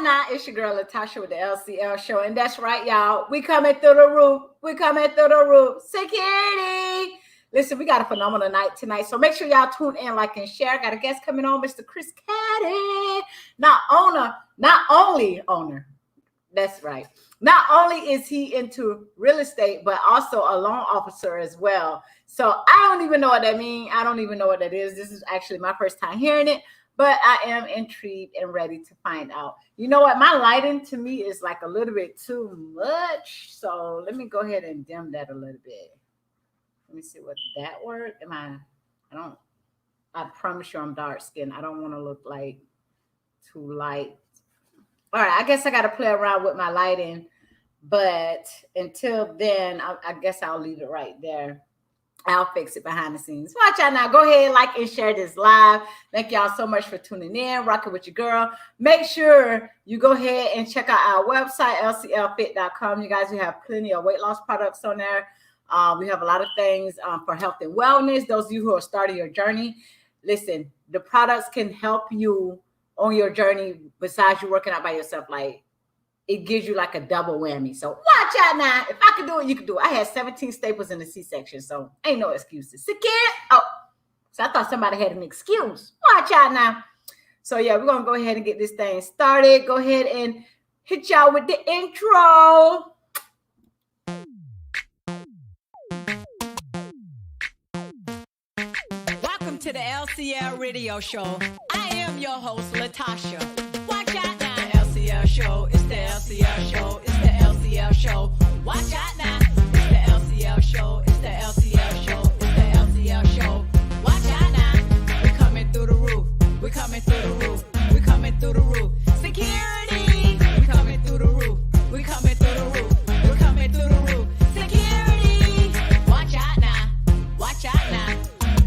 out? It's your girl Latasha with the LCL Show, and that's right, y'all. We coming through the roof. We coming through the roof. Security. Listen, we got a phenomenal night tonight, so make sure y'all tune in, like, and share. I got a guest coming on, Mr. Chris Cadet. Not only owner. That's right. Not only is he into real estate, but also a loan officer as well. So I don't even know what that means. I don't even know what that is. This is actually my first time hearing it, but I am intrigued and ready to find out. You know what? My lighting to me is like a little bit too much. So let me go ahead and dim that a little bit. Let me see what that word. I promise you I'm dark skinned. I don't want to look like too light. All right, I guess I got to play around with my lighting, but until then, I guess I'll leave it right there. I'll fix it behind the scenes. Watch out now. Go ahead, like and share this live. Thank y'all so much for tuning in, rocking with your girl. Make sure you go ahead and check out our website, lclfit.com. You guys, we have plenty of weight loss products on there. We have a lot of things for health and wellness. Those of you who are starting your journey, listen, the products can help you on your journey besides you working out by yourself. Like, it gives you like a double whammy. So watch out now. If I can do it, you can do it. I had 17 staples in the C-section, so ain't no excuses. Secure. Oh, so I thought somebody had an excuse. Watch out now. So yeah, we're going to go ahead and get this thing started. Go ahead and hit y'all with the intro. Welcome to the LCL Radio Show. I am your host, Latasha. Watch out now. The LCL Show. It's the LCL Show. It's the LCL Show. Watch out now. It's the LCL Show. It's the LCL Show. It's the LCL Show. Watch out now. We're coming through the roof. We're coming through the roof. We're coming through the roof. Security. We're coming through the roof. We're coming through the roof. We're coming through the roof. Security. Watch out now. Watch out now.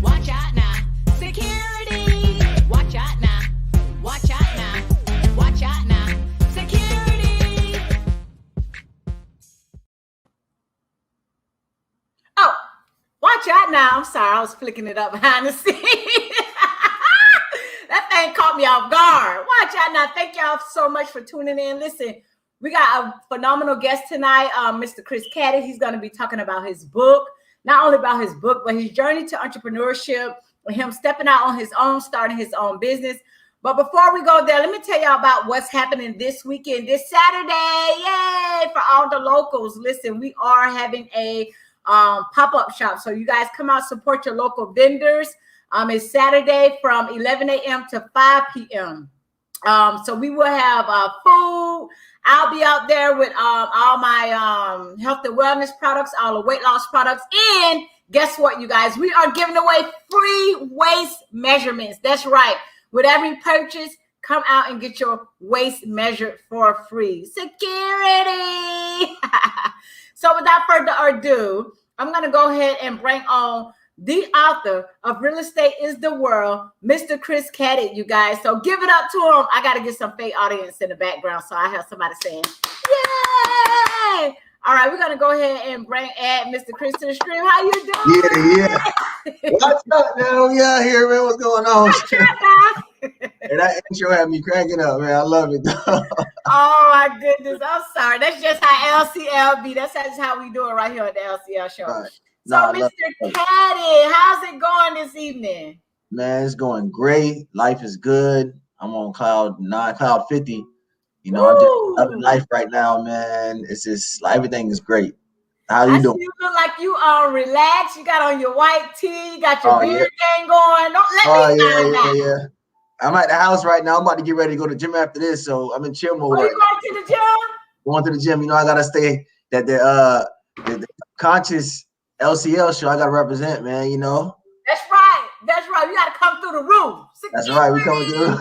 Watch out now. Security. Watch out now. Watch out now. Watch out now. Security. Oh, watch out now. I'm sorry. I was flicking it up behind the scenes. That thing caught me off guard. Watch out now. Thank y'all so much for tuning in. Listen, we got a phenomenal guest tonight, Mr. Chris Cadet. He's going to be talking about his book. Not only about his book, but his journey to entrepreneurship, him stepping out on his own, starting his own business. But before we go there, let me tell y'all about what's happening this weekend, this Saturday. Yay! For all the locals. Listen, we are having a pop-up shop. So you guys come out, support your local vendors. It's Saturday from 11 a.m. to 5 p.m. So we will have food. I'll be out there with all my health and wellness products, all the weight loss products. And guess what, you guys? We are giving away free waist measurements. That's right. With every purchase, come out and get your waist measured for free. Security. So without further ado, I'm going to go ahead and bring on the author of Real Estate is the World, Mr. Chris Cadet, you guys. So give it up to him. I got to get some fake audience in the background, so I have somebody saying, yay! All right, we're going to go ahead and add Mr. Chris to the stream. How you doing? Yeah. What's up, man? We out here, man. What's going on? And that intro had me cracking up, man. I love it. Oh, my goodness. I'm sorry. That's just how LCL be. That's just how we do it right here at the LCL Show. Right. So, Mr. Cadet, how's it going this evening? Man, it's going great. Life is good. I'm on cloud 9, cloud 50. You know, I'm just loving life right now, man. It's just, everything is great. How you doing? You look like you are relaxed. You got on your white tee. You got your beard thing going. Don't let me find out. Yeah. I'm at the house right now. I'm about to get ready to go to the gym after this, so I'm in chill mode. You going to the gym? Going to the gym. You know, I gotta stay that the conscious LCL show. I gotta represent, man. You know. That's right. That's right. You gotta come through the room. That's right. We coming through.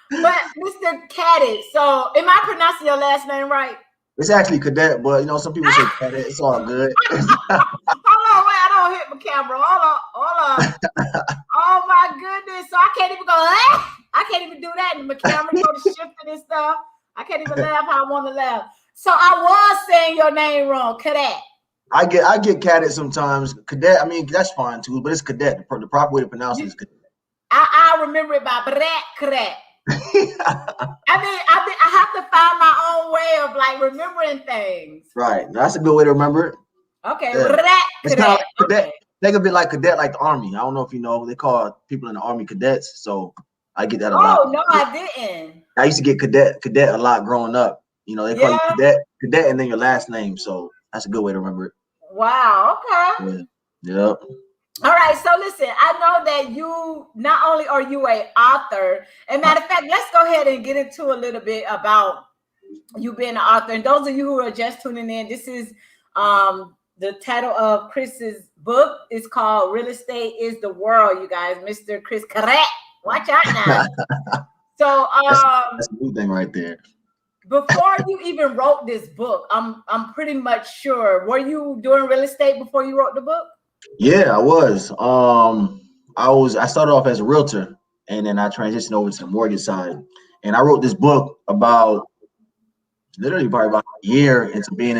But Mr. Cadet, so am I pronouncing your last name right? It's actually Cadet, but you know some people say Cadet. It's all good. Hold on, wait, I don't hit my camera. Hold on. Oh my goodness! So I can't even go. I can't even do that. And my camera go to shifting and stuff. I can't even laugh how I want to laugh. So I was saying your name wrong, Cadet. I get Cadet sometimes. Cadet. I mean that's fine too, but it's Cadet. The proper way to pronounce it is Cadet. I remember it by Cadet. I have to find my own way of like remembering things. Right. That's a good way to remember it. Okay. Yeah. It's kind of like cadet. Okay. Think of it like cadet, like the army. I don't know if you know, they call people in the army cadets. So I get that a lot. Oh no, I didn't. I used to get cadet a lot growing up. You know, they call you cadet, and then your last name. So that's a good way to remember it. Wow. Okay. Yeah. All right. So listen, I know that you not only are you an author, and matter of fact, let's go ahead and get into a little bit about you being an author. And those of you who are just tuning in, this is the title of Chris's book. Is called "Real Estate is the World." You guys, Mr. Chris Cadet. Watch out now. So that's a new thing right there. Before you even wrote this book, I'm pretty much sure. Were you doing real estate before you wrote the book? Yeah, I was. I started off as a realtor, and then I transitioned over to the mortgage side. And I wrote this book about literally probably about a year into being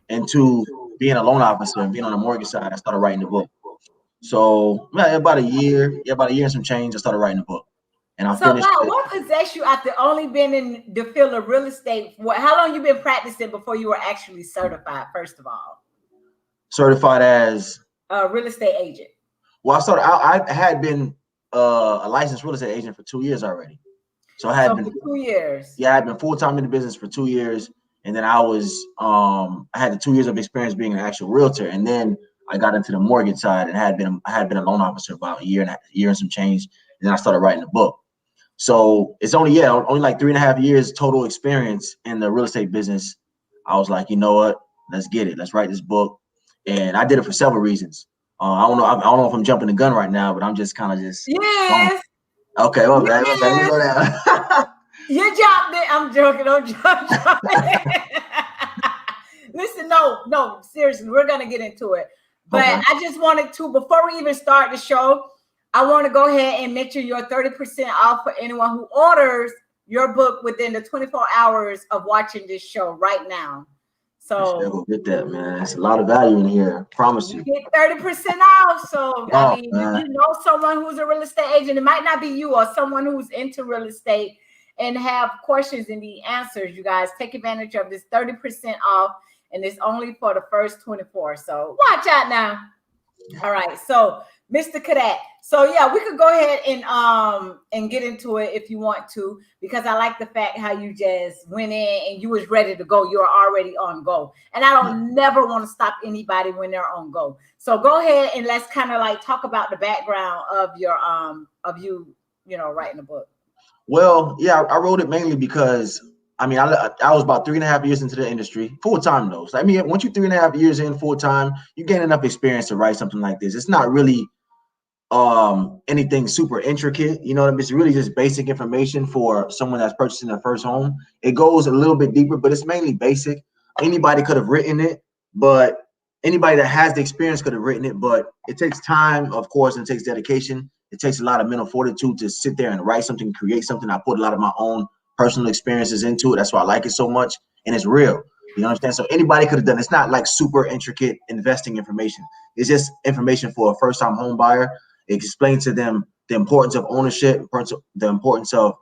into being a loan officer and being on the mortgage side. I started writing the book. So about a year and some change, I started writing the book. And I finished. So, what possessed you after only being in the field of real estate? How long you been practicing before you were actually certified? First of all, certified as a real estate agent. Well, I had been a licensed real estate agent for 2 years already. So I had been for 2 years. Yeah, I had been full time in the business for 2 years, and then I had the 2 years of experience being an actual realtor, and then I got into the mortgage side and I had been a loan officer about a year and some change, and then I started writing the book. So it's only like 3.5 years total experience in the real estate business. I was like, you know what? Let's get it. Let's write this book. And I did it for several reasons. I don't know if I'm jumping the gun right now, but I'm just kind of Yes. Okay, well, yes. Okay, we go down. You jumped it. I'm joking. Don't jump. Listen, no, seriously, we're gonna get into it. But okay. I just wanted to, before we even start the show, I want to go ahead and mention your 30% off for anyone who orders your book within the 24 hours of watching this show right now. So go get that, man. It's a lot of value in here. I promise you. Get 30% off. So I mean, if you know someone who's a real estate agent, it might not be you or someone who's into real estate and have questions and need answers, you guys take advantage of this 30% off, and it's only for the first 24. So watch out now. All right, so Mr. Cadet. So yeah, we could go ahead and get into it if you want to, because I like the fact how you just went in and you was ready to go. You're already on go. And I don't never want to stop anybody when they're on go. So go ahead and let's kind of like talk about the background of your you know, writing the book. Well, yeah, I wrote it mainly because I was about 3.5 years into the industry, full time though. So, I mean, once you're 3.5 years in full time, you gain enough experience to write something like this. It's not really anything super intricate, you know what I mean? It's really just basic information for someone that's purchasing their first home. It goes a little bit deeper, but it's mainly basic. Anybody could have written it, but anybody that has the experience could have written it, but it takes time, of course, and it takes dedication. It takes a lot of mental fortitude to sit there and write something, create something. I put a lot of my own personal experiences into it. That's why I like it so much, and it's real. You understand? So anybody could have done it. It's not like super intricate investing information. It's just information for a first-time home buyer. It explains to them the importance of ownership, the importance of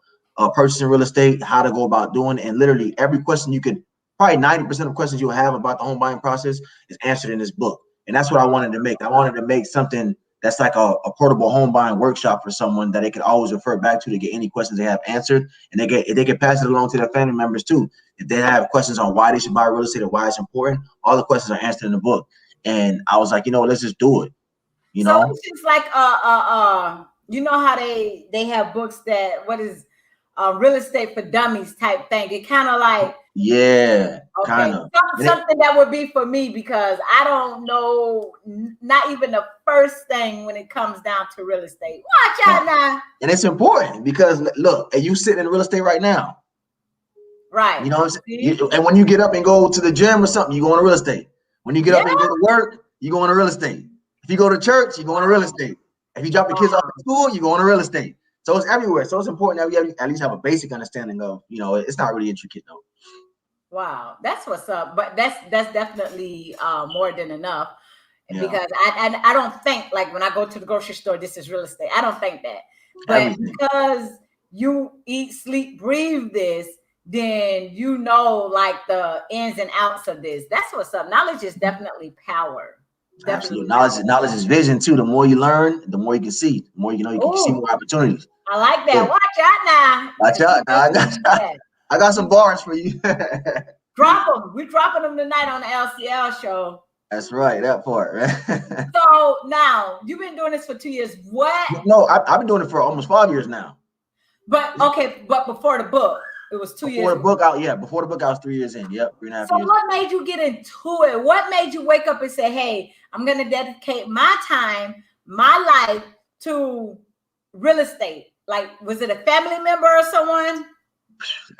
purchasing real estate, how to go about doing it, and literally every question you could, probably 90% of questions you'll have about the home buying process is answered in this book. And that's what I wanted to make. I wanted to make something that's like a portable home buying workshop for someone that they could always refer back to get any questions they have answered, and they can pass it along to their family members too. If they have questions on why they should buy real estate or why it's important, all the questions are answered in the book. And I was like, you know, let's just do it. You know, it's just like you know how they have books that real estate for dummies type thing. It kind of like kind of something that would be for me, because I don't know not even the first thing when it comes down to real estate. Watch out now. And it's important because look, are you sitting in real estate right now? Right. You know what I'm saying? And when you get up and go to the gym or something, you go into real estate. When you get up and go to work, you go into real estate. If you go to church, you go into real estate. If you drop your kids off at school, you go into real estate. So it's everywhere. So it's important that we at least have a basic understanding of, you know, it's not really intricate though. Wow, that's what's up. But that's definitely more than enough, because I don't think like when I go to the grocery store, this is real estate. I don't think that, but because you eat, sleep, breathe this, then you know like the ins and outs of this. That's what's up. Knowledge is definitely power. Absolutely. Definitely power. Knowledge is vision too. The more you learn, the more you can see. The more you know, you can see Oh, more opportunities. I like that. So, Watch out now. watch out. Now I got some bars for you. Drop them. We're dropping them tonight on the LCL show. That's right. That part, right? So now you've been doing this for 2 years. What? No, I've been doing it for almost 5 years now. But okay, but before the book, it was 2 years. Before the book out, yeah. Before the book, I was 3 years in. Yep, 3.5 years. So what made you get into it? What made you wake up and say, "Hey, I'm going to dedicate my time, my life to real estate"? Like, was it a family member or someone?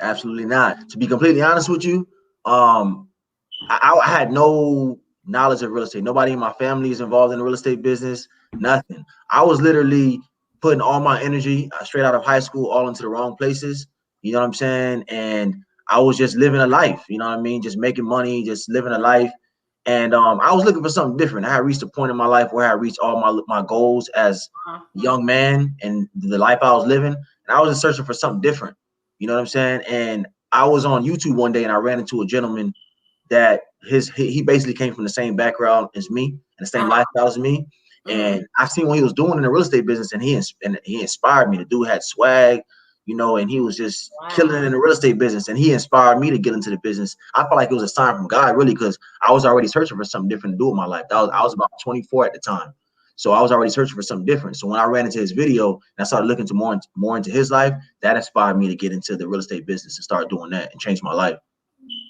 Absolutely not. To be completely honest with you, I had no knowledge of real estate. Nobody in my family is involved in the real estate business. Nothing. I was literally putting all my energy straight out of high school all into the wrong places. You know what I'm saying? And I was just living a life. You know what I mean? Just making money, just living a life. And I was looking for something different. I had reached a point in my life where I reached all my goals as a young man and the life I was living. And I was just searching for something different. You know what I'm saying? And I was on YouTube one day and I ran into a gentleman that he basically came from the same background as me and the same lifestyle as me. And I seen what he was doing in the real estate business, and he inspired me. The dude had swag, you know, and he was just killing it in the real estate business. And he inspired me to get into the business. I felt like it was a sign from God, really, because I was already searching for something different to do with my life. I was about 24 at the time, so I was already searching for something different. So when I ran into his video and I started looking more into his life, that inspired me to get into the real estate business and start doing that and change my life.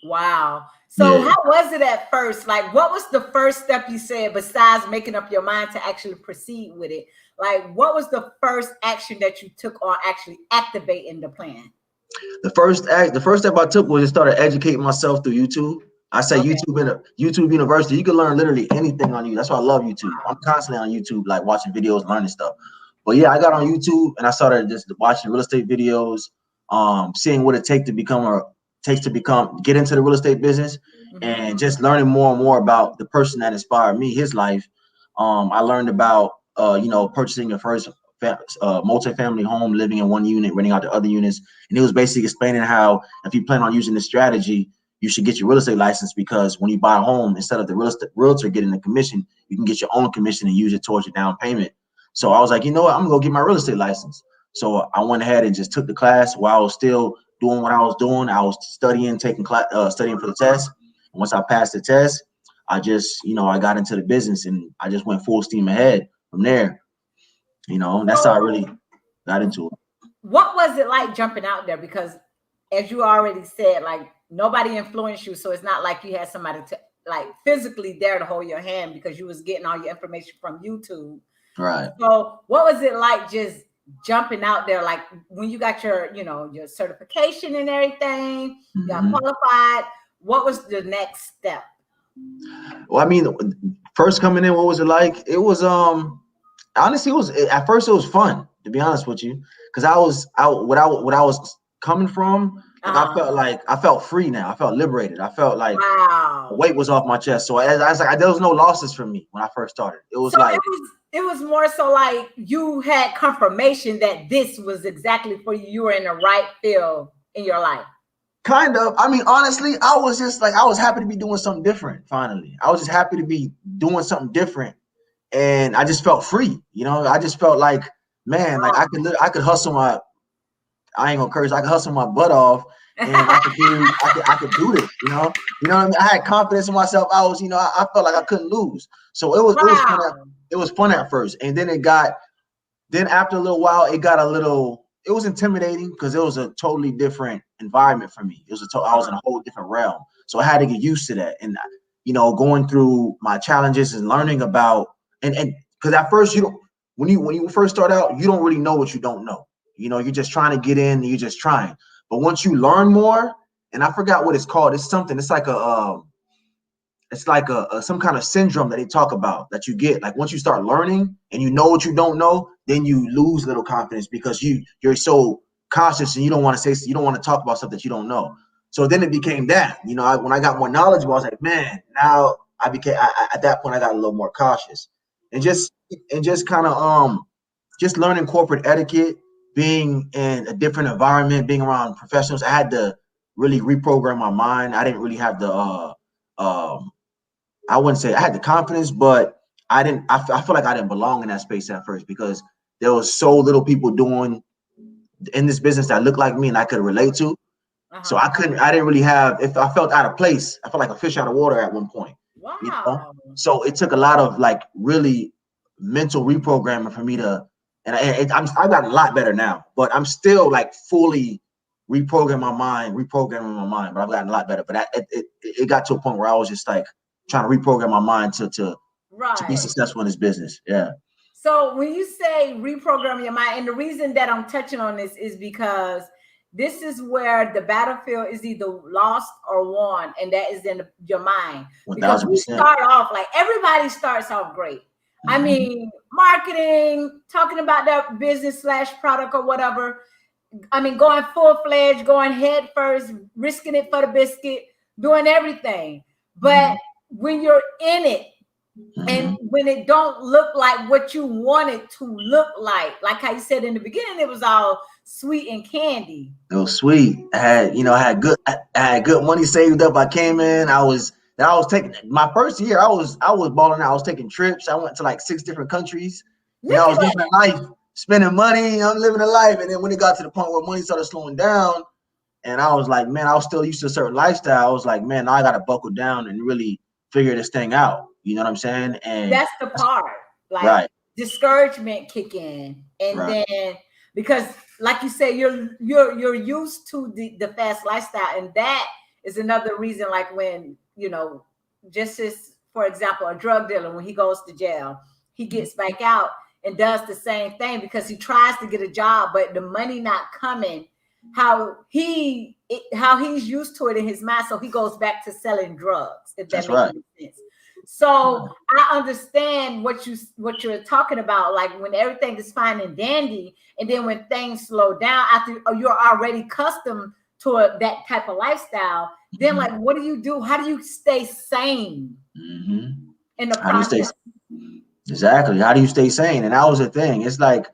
Wow. So how was it at first? Like, what was the first step you said besides making up your mind to actually proceed with it? Like, what was the first action that you took on actually activating the plan? The first step I took was to start educating myself through YouTube. I say YouTube University. You can learn literally anything on YouTube. That's why I love YouTube. I'm constantly on YouTube, like watching videos, learning stuff. But yeah, I got on YouTube and I started just watching real estate videos, seeing what it takes to get into the real estate business, and just learning more and more about the person that inspired me, his life. I learned about purchasing your first multifamily home, living in one unit, renting out the other units, and he was basically explaining how if you plan on using this strategy, you should get your real estate license, because when you buy a home, instead of the realtor getting the commission, you can get your own commission and use it towards your down payment. So I was like, you know what, I'm gonna go get my real estate license. So I went ahead and just took the class while I was still doing what I was doing. I was studying, studying for the test. And once I passed the test, I just, I got into the business and I just went full steam ahead from there. That's how I really got into it. What was it like jumping out there? Because as you already said, like, nobody influenced you. So it's not like you had somebody to like physically there to hold your hand, because you was getting all your information from YouTube. Right. So what was it like just jumping out there? Like when you got your, your certification and everything, you got qualified, what was the next step? Well, I mean, first coming in, what was it like? It was, honestly, at first it was fun, to be honest with you. Cause what I was coming from, I felt free now. I felt liberated. I felt like the weight was off my chest. So I was like, there was no losses for me when I first started. It was it was more so like you had confirmation that this was exactly for you. You were in the right field in your life. Kind of. I mean, honestly, I was just like, I was happy to be doing something different. Finally, I was just happy to be doing something different, and I just felt free. I just felt like, man, like I could hustle my. I ain't gonna curse. I could hustle my butt off, and I could do this. You know what I mean? I had confidence in myself. I was, I felt like I couldn't lose. So it was fun at first, and then after a little while, it was intimidating because it was a totally different environment for me. I was in a whole different realm, so I had to get used to that, and going through my challenges and learning about and because at first when you first start out, you don't really know what you don't know. You're just trying to get in, and you're just trying. But once you learn more, and I forgot what it's called, it's like some kind of syndrome that they talk about that you get. Like once you start learning and you know what you don't know, then you lose little confidence because you're so cautious and you don't want to talk about stuff that you don't know. So then it became that, when I got more knowledgeable, I was like, man, now at that point I got a little more cautious and just kind of just learning corporate etiquette, being in a different environment, being around professionals, I had to really reprogram my mind. I didn't really have the I wouldn't say I had the confidence, but I didn't. I feel like I didn't belong in that space at first because there was so little people doing in this business that looked like me and I could relate to. So I didn't really have, if I felt out of place, I felt like a fish out of water at one point. Wow. You know? So it took a lot of like really mental reprogramming for me to, and I got a lot better now, but I'm still like fully reprogramming my mind, but I've gotten a lot better. But it got to a point where I was just like trying to reprogram my mind to be successful in this business. Yeah. So when you say reprogram your mind, and the reason that I'm touching on this is because this is where the battlefield is either lost or won, and that is in your mind. 1000%. Because we start off like everybody starts off great. Mm-hmm. I mean, marketing, talking about their business / product or whatever. I mean, going full-fledged, going head first, risking it for the biscuit, doing everything. But when you're in it, and when it don't look like what you want it to look like how you said in the beginning, it was all sweet and candy. It was sweet. I had good money saved up. I came in. I was taking my first year. I was balling out. I was taking trips. I went to like 6 different countries. I was living a life, spending money. I'm living a life. And then when it got to the point where money started slowing down, and I was like, man, I was still used to a certain lifestyle. I was like, man, now I got to buckle down and really figure this thing out. You know what I'm saying? And that's the part, like discouragement kick in, and then because, like you say, you're used to the fast lifestyle, and that is another reason. Like when just as for example, a drug dealer, when he goes to jail, he gets back out and does the same thing because he tries to get a job, but the money not coming. How he's used to it in his mind, so he goes back to selling drugs. If that makes any sense. So I understand what you're talking about, like when everything is fine and dandy, and then when things slow down after you're already accustomed to that type of lifestyle, then like what do you do? How do you stay sane in the process? Exactly. How do you stay sane? And that was the thing. It's like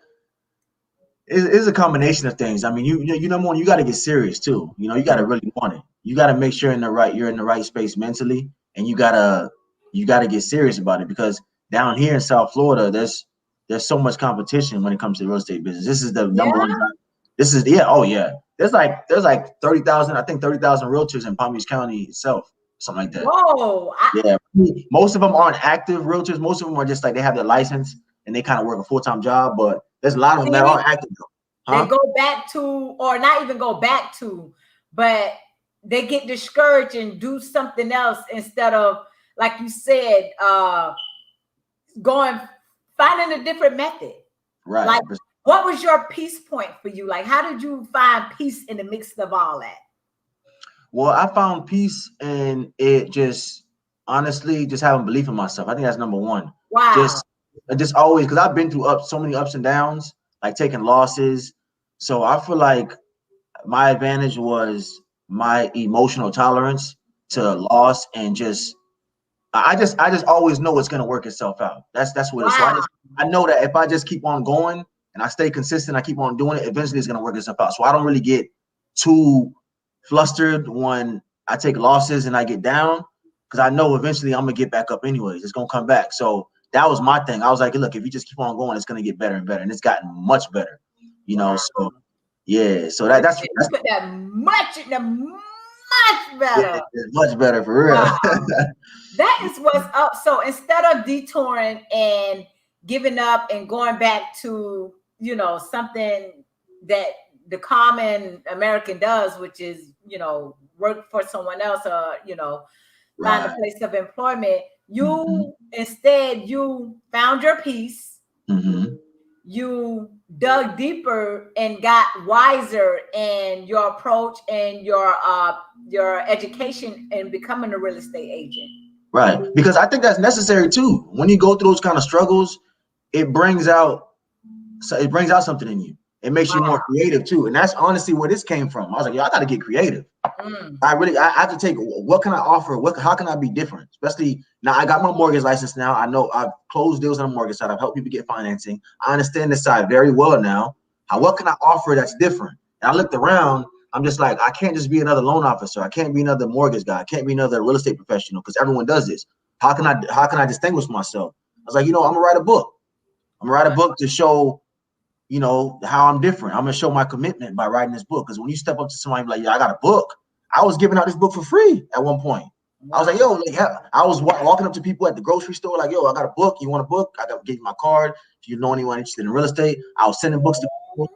it's a combination of things. I mean, you number one, you got to get serious too. You got to really want it. You got to make sure you're in the right space mentally, and you gotta get serious about it, because down here in South Florida, there's so much competition when it comes to the real estate business. This is the number one. This is There's like 30,000. I think 30,000 realtors in Palm Beach County itself, something like that. Whoa. Most of them aren't active realtors. Most of them are just like they have their license and they kind of work a full-time job. But there's a lot of them that aren't active. They go back to, or not even go back to, but they get discouraged and do something else instead of, like you said, finding a different method. Right. Like, what was your peace point for you? Like, how did you find peace in the mix of all that? Well, I found peace in it just honestly just having belief in myself. I think that's number one. Wow. Just always, because I've been through so many ups and downs, like taking losses. So I feel like my advantage was my emotional tolerance to loss, and I just always know it's gonna work itself out. That's what it is. So I know that if I just keep on going and I stay consistent, I keep on doing it, eventually it's gonna work itself out. So I don't really get too flustered when I take losses and I get down, because I know eventually I'm gonna get back up anyways. It's gonna come back. So that was my thing. I was like, look, if you just keep on going, it's gonna get better and better, and it's gotten much better. So yeah. So that's that much better. Yeah, much better for real. Wow. That is what's up. So instead of detouring and giving up and going back to, something that the common American does, which is, work for someone else or, find a place of employment, instead you found your peace. You dug deeper and got wiser in your approach and your education and becoming a real estate agent. Right. Because I think that's necessary too. When you go through those kind of struggles, it brings out something in you. It makes you more creative too. And that's honestly where this came from. I was like, I got to get creative. I have to take, what can I offer? How can I be different? Especially now I got my mortgage license now. I know I've closed deals on the mortgage side. I've helped people get financing. I understand this side very well now. What can I offer that's different? And I looked around. I'm just like, I can't just be another loan officer. I can't be another mortgage guy. I can't be another real estate professional because everyone does this. How can I distinguish myself? I was like, I'm gonna write a book. I'm gonna write a book to show, how I'm different. I'm gonna show my commitment by writing this book. Because when you step up to somebody like, I got a book. I was giving out this book for free at one point. I was like, I was walking up to people at the grocery store like, I got a book. You want a book? I got to give you my card. If you know anyone interested in real estate, I was sending books to people.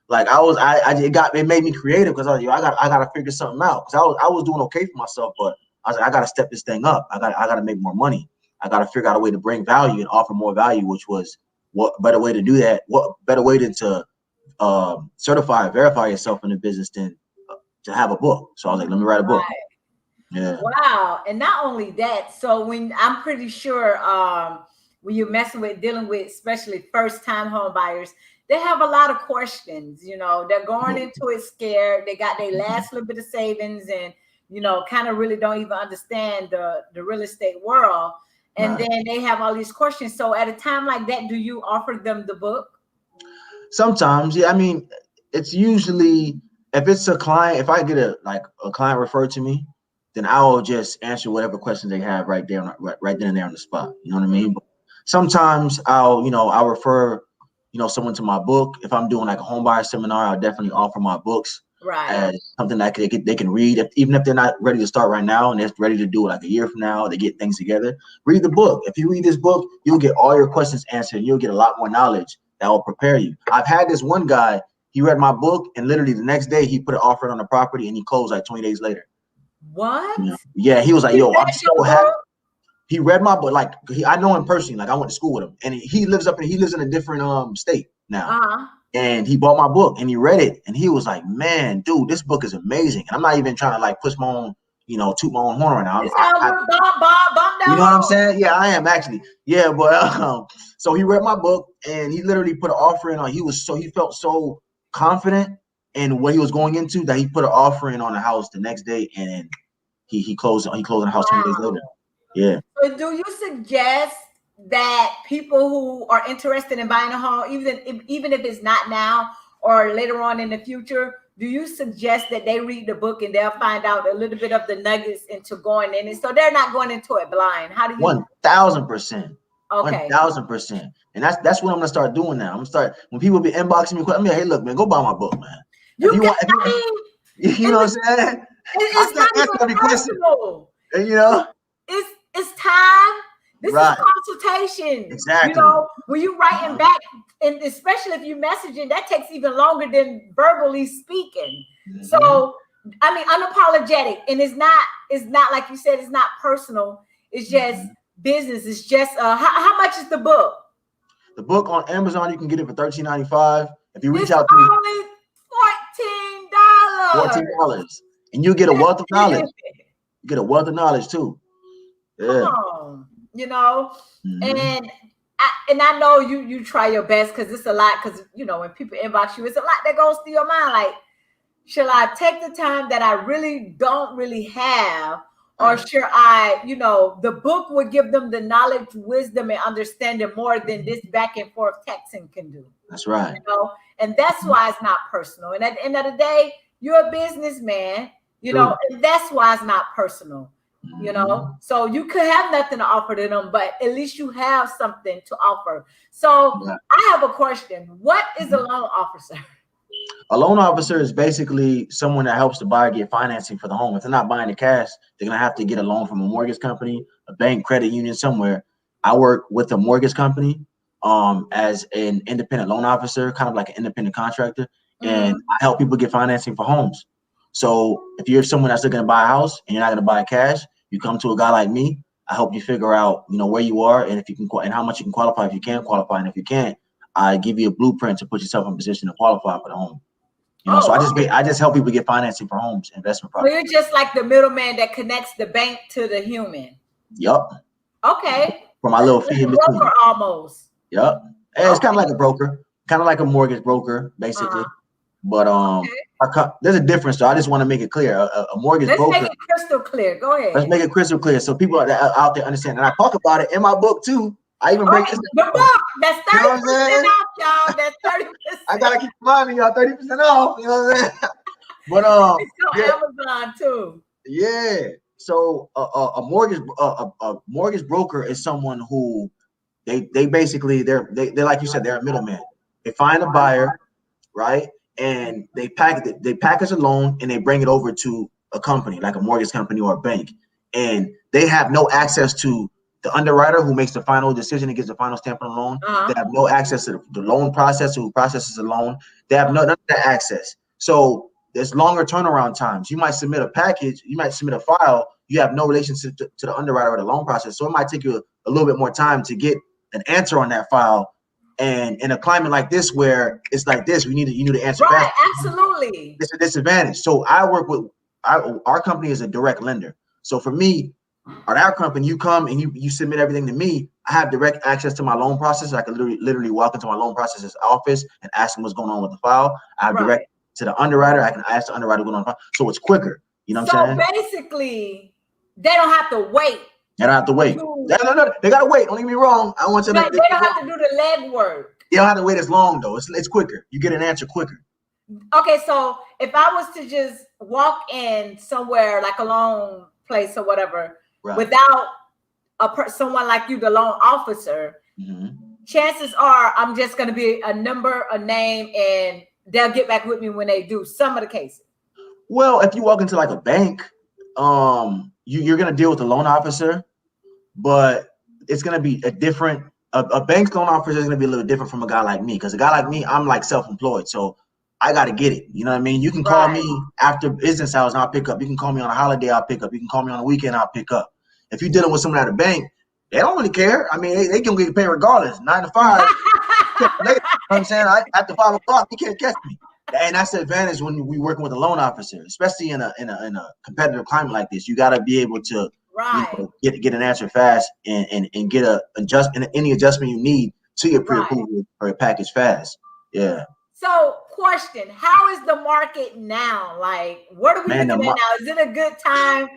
Like it made me creative because I was like, I got to figure something out because I was doing okay for myself, but I was like, I got to step this thing up. I got to make more money. I got to figure out a way to bring value and offer more value, which was what better way to do that? What better way than to certify, verify yourself in the business than to have a book. So I was like, let me write a book. Yeah. Wow. And not only that, so when I'm pretty sure when you're dealing with especially first-time home buyers, they have a lot of questions. They're going into it scared. They got their last little bit of savings and kind of really don't even understand the real estate world. And then they have all these questions. So at a time like that, do you offer them the book? Sometimes, yeah. I mean, it's usually if it's a client, if I get a client referred to me, then I'll just answer whatever questions they have right then and there on the spot. You know what I mean? But sometimes I'll refer, someone to my book. If I'm doing like a home buyer seminar, I'll definitely offer my books as something that they can read. Even if they're not ready to start right now and they're ready to do it like a year from now, they get things together. Read the book. If you read this book, you'll get all your questions answered. You'll get a lot more knowledge that will prepare you. I've had this one guy, he read my book and literally the next day he put an offer on the property and he closed like 20 days later. What? Yeah, he was like, I'm so happy. He read my book. Like I know him personally. Like I went to school with him, and he lives in a different state now. And he bought my book and he read it, and he was like, "Man, dude, this book is amazing." And I'm not even trying to like push my own, toot my own horn right now. You know what I'm saying? Yeah, I am actually. Yeah, but so he read my book and he literally put an offer in on. He felt so confident in what he was going into that he put an offer in on the house the next day, and he closed on the house 20 days later. Yeah. So do you suggest that people who are interested in buying a home, even if it's not now or later on in the future, do you suggest that they read the book and they'll find out a little bit of the nuggets into going in, and so they're not going into it blind? How do you? 1,000%. Okay. 1,000%. And that's what I'm gonna start doing now. I'm gonna start when people be inboxing me. I'm like, hey, look, man, go buy my book, man. You know what I'm saying? It's not even personal. It's time. This is consultation. Exactly. When you writing back, and especially if you messaging, that takes even longer than verbally speaking. Mm-hmm. So, I mean, unapologetic, and it's not like you said, it's not personal. It's just business. It's just how much is the book? The book on Amazon, you can get it for $13.95. If you reach out to me, only $14. And you get a wealth of knowledge. You get a wealth of knowledge too. Yeah. Come on, and I know you try your best because it's a lot. Because when people inbox you, it's a lot that goes through your mind. Like, shall I take the time that I really don't really have, or should I? The book would give them the knowledge, wisdom, and understanding more than this back and forth texting can do. That's right. And that's why it's not personal. And at the end of the day, you're a businessman. And that's why it's not personal. So you could have nothing to offer to them, but at least you have something to offer. So I have a question. What is a loan officer? A loan officer is basically someone that helps the buyer get financing for the home. If they're not buying the cash, they're going to have to get a loan from a mortgage company, a bank, credit union, somewhere. I work with a mortgage company as an independent loan officer, kind of like an independent contractor, and I help people get financing for homes. So if you're someone that's looking to buy a house and you're not going to buy cash, you come to a guy like me. I help you figure out, where you are and if you can and how much you can qualify if you can qualify, and if you can't, I give you a blueprint to put yourself in position to qualify for the home. So I just help people get financing for homes, investment property. So you're just like the middleman that connects the bank to the human. Yup. Okay. For my little fee in between. Broker almost. Yup. It's kind of like a broker, kind of like a mortgage broker, basically. But there's a difference, so I just want to make it clear. A mortgage broker. Let's make it crystal clear. Go ahead. Let's make it crystal clear so people out there understand. And I talk about it in my book too. I even break this. The book, that's 30% You know what I'm saying? off, y'all. That's 30%. I gotta keep reminding y'all 30% off. You know what I'm saying? But it's on Amazon too. Yeah. So a mortgage broker is someone who they basically they're like you said, they're a middleman. They find a buyer, right? And they package a loan and they bring it over to a company like a mortgage company or a bank. And they have no access to the underwriter who makes the final decision and gets the final stamp on the loan. They have no access to the loan processor who processes the loan. They have none of that access. So there's longer turnaround times. You might submit a package, you might submit a file, you have no relationship to the underwriter or the loan process. So it might take you a little bit more time to get an answer on that file. And in a climate like this where it's like this, you need to answer right, fast. absolutely. It's a disadvantage. So I work with our company is a direct lender. So for me, on our company, you come and you submit everything to me. I have direct access to my loan processor. I can literally walk into my loan processor's office and ask them what's going on with the file. I have direct to the underwriter. I can ask the underwriter what's going on, so it's quicker. You know what I'm saying? So basically, they don't have to wait. They don't have to wait. No, they gotta wait. Don't get me wrong. I want you to. They don't have to do the legwork. They don't have to wait as long though. It's quicker. You get an answer quicker. Okay, so if I was to just walk in somewhere like a loan place or whatever, without someone like you, the loan officer, chances are I'm just going to be a number, a name, and they'll get back with me when they do some of the cases. Well, if you walk into like a bank, you're going to deal with the loan officer, but it's going to be a different. A bank's loan officer is going to be a little different from a guy like me, because a guy like me, I'm like self-employed, so I got to get it. You know what I mean? You can call me after business hours and I'll pick up. You can call me on a holiday, I'll pick up. You can call me on a weekend, I'll pick up. If you're dealing with someone at a bank, they don't really care. I mean, they can get paid regardless, 9 to 5. Later, you know what I'm saying? After 5 o'clock, you can't catch me. And that's the advantage when we're working with a loan officer, especially in a competitive climate like this. You got to be able to get an answer fast and get any adjustment you need to your pre-approval or your package fast. Yeah. So, question: how is the market now? Like, what are we looking at now? Is it a good time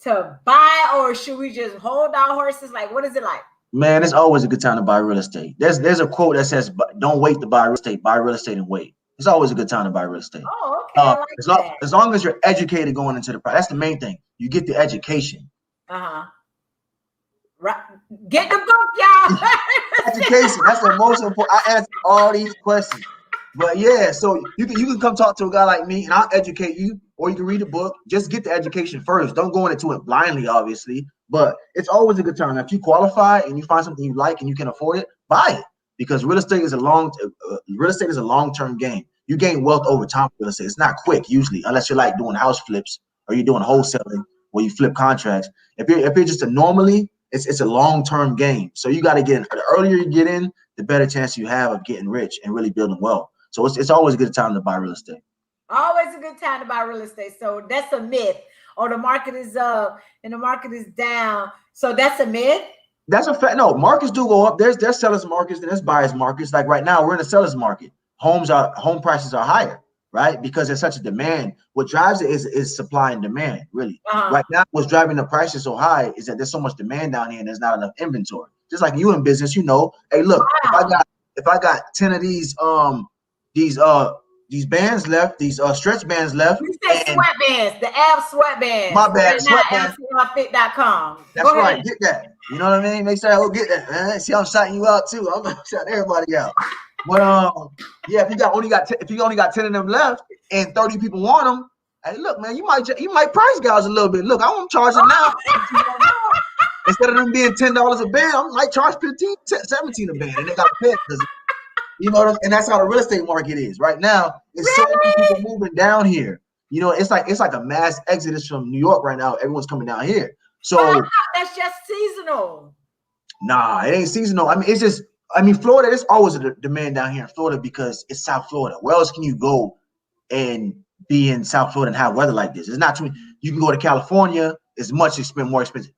to buy, or should we just hold our horses? Like, what is it like? Man, it's always a good time to buy real estate. There's a quote that says, "Don't wait to buy real estate. Buy real estate and wait." It's always a good time to buy real estate. Oh, okay. I like as long as you're educated going into the price, that's the main thing. You get the education. Right. Get the book, y'all. Education. That's the most important. I answer all these questions. But yeah, so you can come talk to a guy like me and I'll educate you, or you can read a book. Just get the education first. Don't go into it blindly, obviously. But it's always a good time. If you qualify and you find something you like and you can afford it, buy it. Because real estate is a long-term game. You gain wealth over time with real estate. It's not quick usually, unless you're like doing house flips or you're doing wholesaling where you flip contracts. If you're just it's a long-term game. So you got to get in. The earlier you get in, the better chance you have of getting rich and really building wealth. So it's always a good time to buy real estate. Always a good time to buy real estate. So that's a myth. Or the market is up and the market is down. So that's a myth. That's a fact. No, markets do go up. There's sellers markets and there's buyers markets. Like right now, we're in a seller's market. Home prices are higher, right? Because there's such a demand. What drives it is supply and demand, really. Right now, what's driving the prices so high is that there's so much demand down here and there's not enough inventory. Just like you in business, you know, hey, look, if I got 10 of these bands left, these stretch bands left. You said sweatbands, the ab sweatbands. My bad, sweatbands. LCLFit.com. That's right. Get that. You know what I mean? Make sure I go get that, man. See, I'm shouting you out too. I'm shouting everybody out. But yeah, if you only got 10 of them left and 30 people want them, hey, look, man, you might price gouge a little bit. Look, I won't charge it now. Instead of them being $10 a band, I might charge 15, 17 a band, and they got to pay because you know, and that's how the real estate market is right now. It's so many people moving down here. You know, it's like a mass exodus from New York right now. Everyone's coming down here. So that's just seasonal. Nah, it ain't seasonal. Florida, there's always a demand down here in Florida because it's South Florida. Where else can you go and be in South Florida and have weather like this? It's not too. You can go to California. It's more expensive.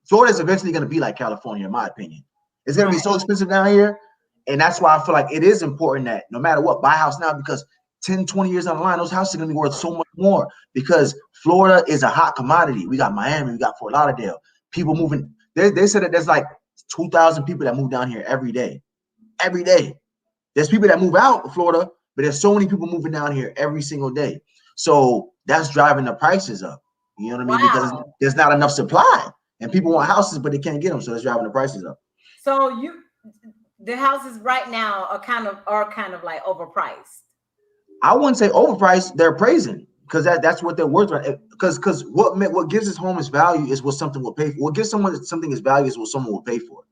Florida is eventually going to be like California, in my opinion. It's going to be so expensive down here. And that's why I feel like it is important that no matter what, buy a house now, because 10, 20 years down the line, those houses are going to be worth so much more because Florida is a hot commodity. We got Miami, we got Fort Lauderdale. People moving. They said that there's like 2,000 people that move down here every day. Every day. There's people that move out of Florida, but there's so many people moving down here every single day. So that's driving the prices up. You know what I mean? Because there's not enough supply, and people want houses, but they can't get them. So that's driving the prices up. So the houses right now are kind of like overpriced. I wouldn't say overpriced. They're appraising because that's what they're worth. Right? Because what gives this home its value is what something will pay for. What gives someone something its value is what someone will pay for.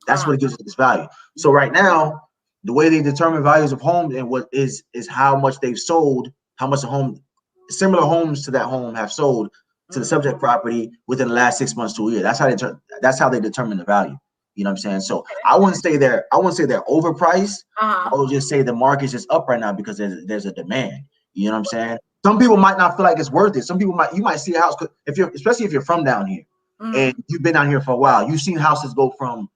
That's what it gives it its value. So right now, the way they determine values of homes and what is how much they've sold, how much similar homes to that home have sold to the subject property within the last 6 months to a year. That's how they determine the value. You know what I'm saying? So I wouldn't say they're overpriced. I would just say the market's just up right now because there's a demand. You know what I'm saying? Some people might not feel like it's worth it. Some people you might see a house especially if you're from down here and you've been down here for a while. You've seen houses go from,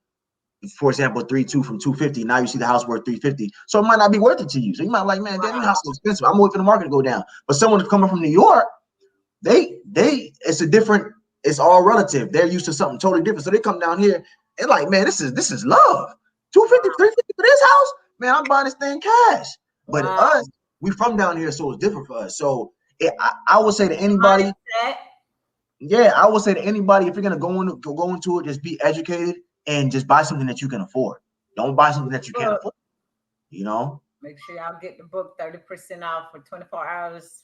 for example, 3.2 from 250. Now you see the house worth 350. So it might not be worth it to you. So you might be like, man, that house is expensive. I'm waiting for the market to go down. But someone coming from New York, it's all relative. They're used to something totally different. So they come down here and like, man, this is love. 250, 350 for this house? Man, I'm buying this thing cash. But us, we from down here, so it's different for us. So I would say to anybody, I would say to anybody, if you're gonna go into it, just be educated and just buy something that you can afford. Don't buy something that you can't afford. You know? Make sure y'all get the book 30% off for 24 hours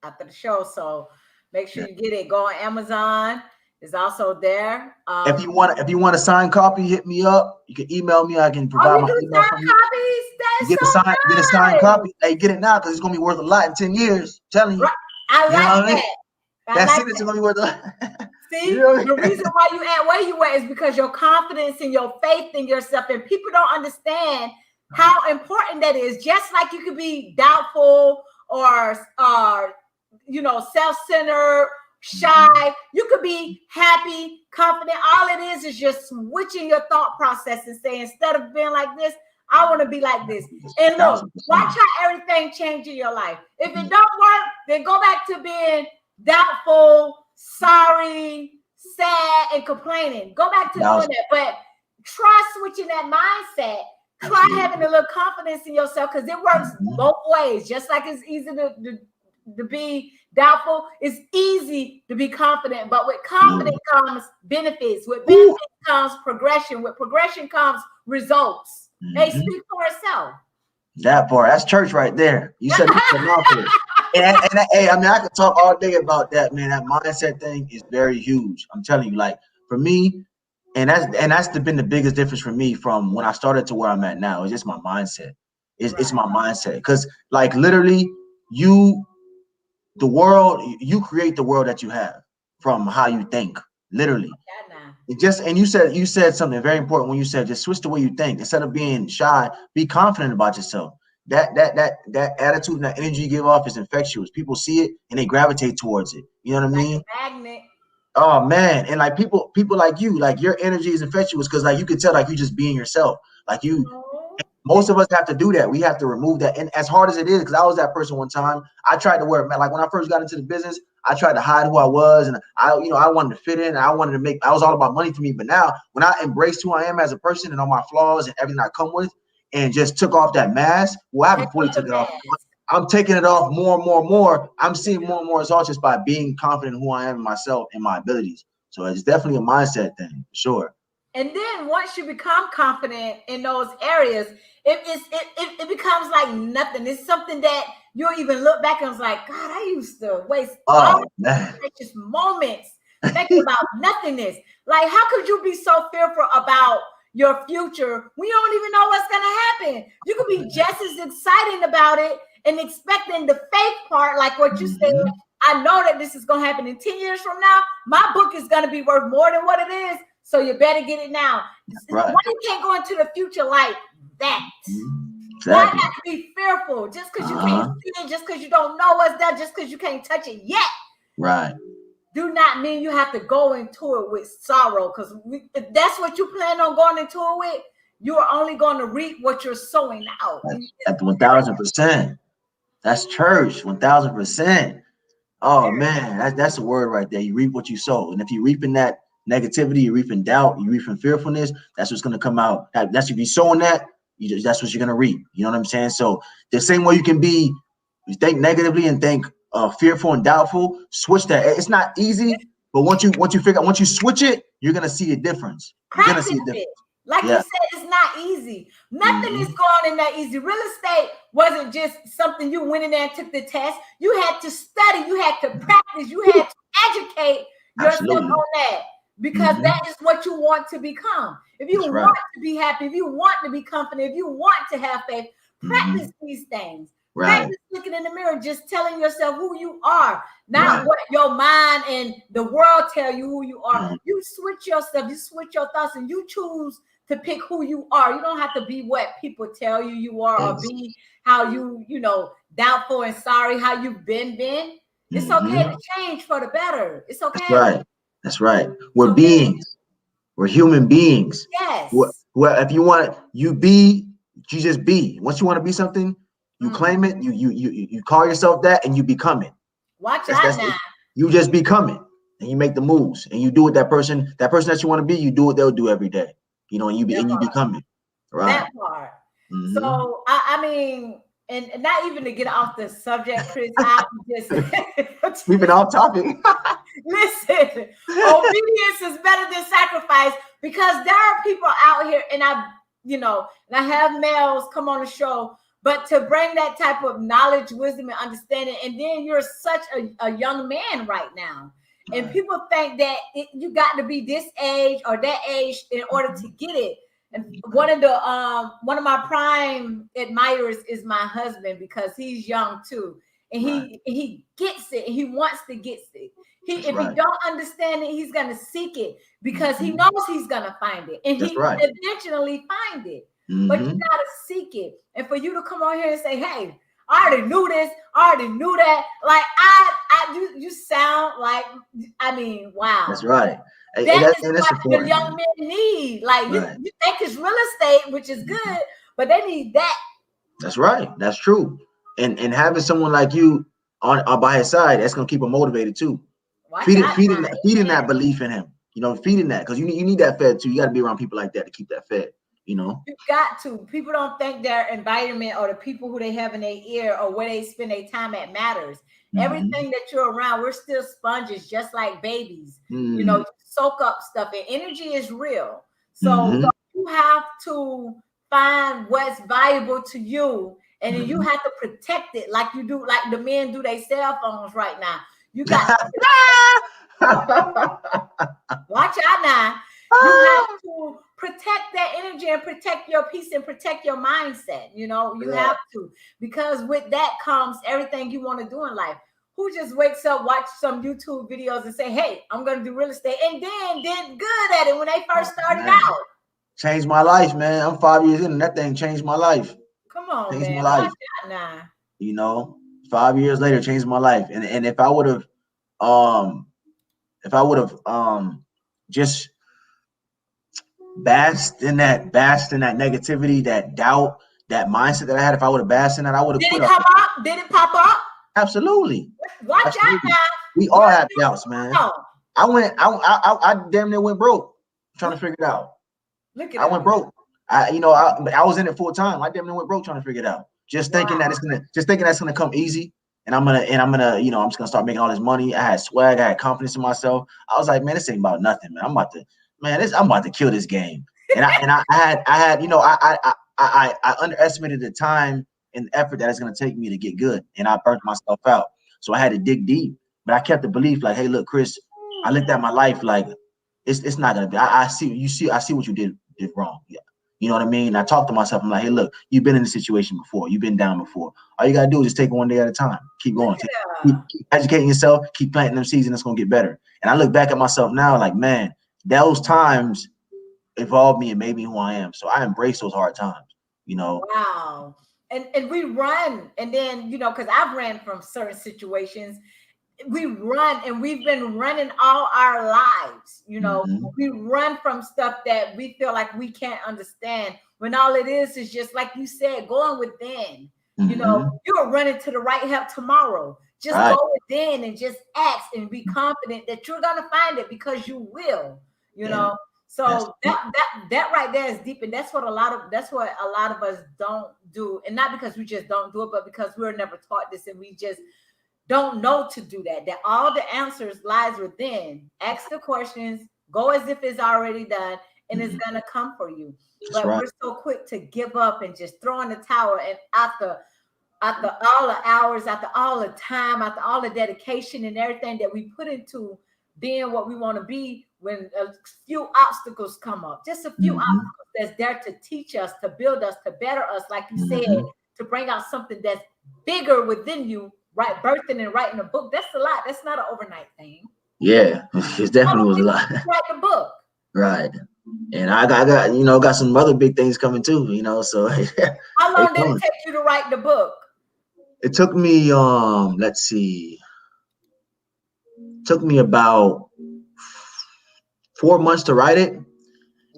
after the show. So make sure you get it. Go on Amazon. It's also there. If you want a signed copy, hit me up. You can email me. I can provide my email. Copies? Get a signed copy. Hey, get it now because it's gonna be worth a lot in 10 years. I'm telling you. I like that. That signature gonna be worth a lot. See, the reason why you at where you at is because your confidence and your faith in yourself, and people don't understand how important that is. Just like you could be doubtful or self-centered, shy, you could be happy, confident. All it is just switching your thought process and saying, instead of being like this, I want to be like this. And look, watch how everything changes in your life. If it don't work, then go back to being doubtful, sorry, sad, and complaining. Go back to doing that. But try switching that mindset. Try having a little confidence in yourself, because it works both ways. Just like it's easy to be doubtful, it's easy to be confident. But with confidence comes benefits. With benefits comes progression. With progression comes results. They speak for itself. That part, that's church right there. You said it. And hey, I mean, I could talk all day about that, man. That mindset thing is very huge. I'm telling you, like for me, and that's been the biggest difference for me from when I started to where I'm at now. It's just my mindset. It's my mindset, because like literally, you create the world that you have from how you think. Literally, and you said something very important when you said just switch the way you think. Instead of being shy, be confident about yourself. That attitude and that energy you give off is infectious. People see it and they gravitate towards it. You know what I mean? Magnet. Oh man, and like people like you, like your energy is infectious because like you can tell like you just being yourself. Like you, most of us have to do that. We have to remove that, and as hard as it is, because I was that person one time. I tried to wear, like when I first got into the business, I tried to hide who I was, and I wanted to fit in. And I was all about money for me. But now, when I embraced who I am as a person and all my flaws and everything I come with, and just took off that mask, well, I haven't fully took it off. I'm taking it off more and more and more. I'm seeing more and more results just by being confident in who I am in myself and my abilities. So it's definitely a mindset thing, for sure. And then once you become confident in those areas, it becomes like nothing. It's something that you'll even look back and it's like, God, I used to waste all precious moments thinking about nothingness. Like, how could you be so fearful about your future when you don't even know what's going to happen? You could be just as excited about it and expecting the fake part, like what you said. I know that this is going to happen in 10 years from now. My book is going to be worth more than what it is. So you better get it now. Right. Why you can't go into the future like that? Exactly. Why not be fearful just because you can't see it, just because you don't know what's there, just because you can't touch it yet? Right. Do not mean you have to go into it with sorrow, because if that's what you plan on going into it with, you are only going to reap what you're sowing out. At 1,000%. That's church, 1,000%. Oh man, that's a word right there. You reap what you sow, and if you're reaping that negativity, you're reaping doubt, you're reaping fearfulness. That's what's gonna come out. That's if you're sowing that, that's what you're gonna reap. You know what I'm saying? So the same way you think negatively and think fearful and doubtful, switch that. It's not easy, but once you switch it, you're gonna see a difference. You're gonna see a difference. Like you said, it's not easy. Nothing is going in that easy. Real estate wasn't just something you went in there and took the test. You had to study. You had to practice. You had to educate yourself on that, because that is what you want to become. If you want to be happy, if you want to be confident, if you want to have faith, practice these things. Practice looking in the mirror, just telling yourself who you are, not what your mind and the world tell you who you are. You switch yourself, you switch your thoughts, and you choose to pick who you are. You don't have to be what people tell you are, or be how you doubtful and sorry how you've been. It's okay to change for the better. It's okay. That's right. We're beings. We're human beings. Yes. Well, if you just be. Once you want to be something, you claim it. You call yourself that, and you become it. Watch out now. You just become it, and you make the moves, and you do what that person that you want to be. You do what they'll do every day. And you become it. Right. That part. So I mean, and not even to get off the subject, Chris, I just we've been off topic. Listen, obedience is better than sacrifice, because there are people out here, and I have males come on the show, but to bring that type of knowledge, wisdom, and understanding, and then you're such a young man right now. And people think that you got to be this age or that age in order to get it. And one of my prime admirers is my husband, because he's young too, and he gets it. And he wants to get it. If he don't understand it, he's gonna seek it, because he knows he's gonna find it, and he will eventually find it. But you gotta seek it. And for you to come on here and say, "Hey, I already knew this. I already knew that." Like you sound like, I mean, wow. That's right. That's what the young men need. Like you think it's real estate, which is good, but they need that. That's right. That's true. And having someone like you on by his side, that's gonna keep him motivated too. Feeding that belief in him. Feeding that, because you need that fed too. You got to be around people like that to keep that fed. You got to. People don't think their environment or the people who they have in their ear or where they spend their time at matters. Everything that you're around, we're still sponges, just like babies. You soak up stuff, and energy is real. So you have to find what's valuable to you, and then you have to protect it, like you do, like the men do their cell phones right now. You got watch out now. You have to protect that energy and protect your peace and protect your mindset. You have to, because with that comes everything you want to do in life. Who just wakes up, watch some YouTube videos and say, "Hey, I'm going to do real estate," and then did good at it when they first started out? Changed my life, man. I'm 5 years in, and that thing changed my life. Come on, changed man. my life. 5 years later, changed my life. And if I would have just basked in that negativity, that doubt, that mindset that I had, if I would have basked in that, I would have quit. Did it pop up? Absolutely. Watch out now. We all have doubts, man. I damn near went broke trying to figure it out. I went broke. I was in it full time. I damn near went broke trying to figure it out. Just thinking that's gonna come easy, and I'm gonna I'm just gonna start making all this money. I had swag, I had confidence in myself. I was like, man, this ain't about nothing, man. I'm about to kill this game. And I underestimated the time and effort that it's gonna take me to get good, and I burnt myself out. So I had to dig deep, but I kept the belief, like, hey, look, Chris, I looked at my life like it's not gonna be. I see what you did wrong. Yeah. You know what I mean? I talked to myself. I'm like, hey, look, you've been in this situation before. You've been down before. All you got to do is just take it one day at a time. Keep going. Keep educating yourself. Keep planting them seeds, and it's going to get better. And I look back at myself now like, man, those times evolved me and made me who I am. So I embrace those hard times, Wow. And we run. And then, because I've ran from certain situations. We run, and we've been running all our lives. We run from stuff that we feel like we can't understand, when all it is just like you said, going within. You're running to the right help tomorrow. Just go within and just ask and be confident that you're gonna find it, because you will. you know. So that right there is deep, and that's what a lot of us don't do, and not because we just don't do it, but because we were never taught this, and we just don't know to do that. That all the answers lies within. Ask the questions, go as if it's already done, and it's gonna come for you. But we're so quick to give up and just throw in the towel, and after all the hours, after all the time, after all the dedication and everything that we put into being what we want to be, when a few obstacles come up, just a few obstacles that's there to teach us, to build us, to better us, like you said, to bring out something that's bigger within you, right? Birthing and writing a book, that's a lot. That's not an overnight thing. Yeah, it definitely was a lot. Write the book. Right. And I got some other big things coming too, so how long did it take you to write the book? It took me let's see. Took me about 4 months to write it. Wow.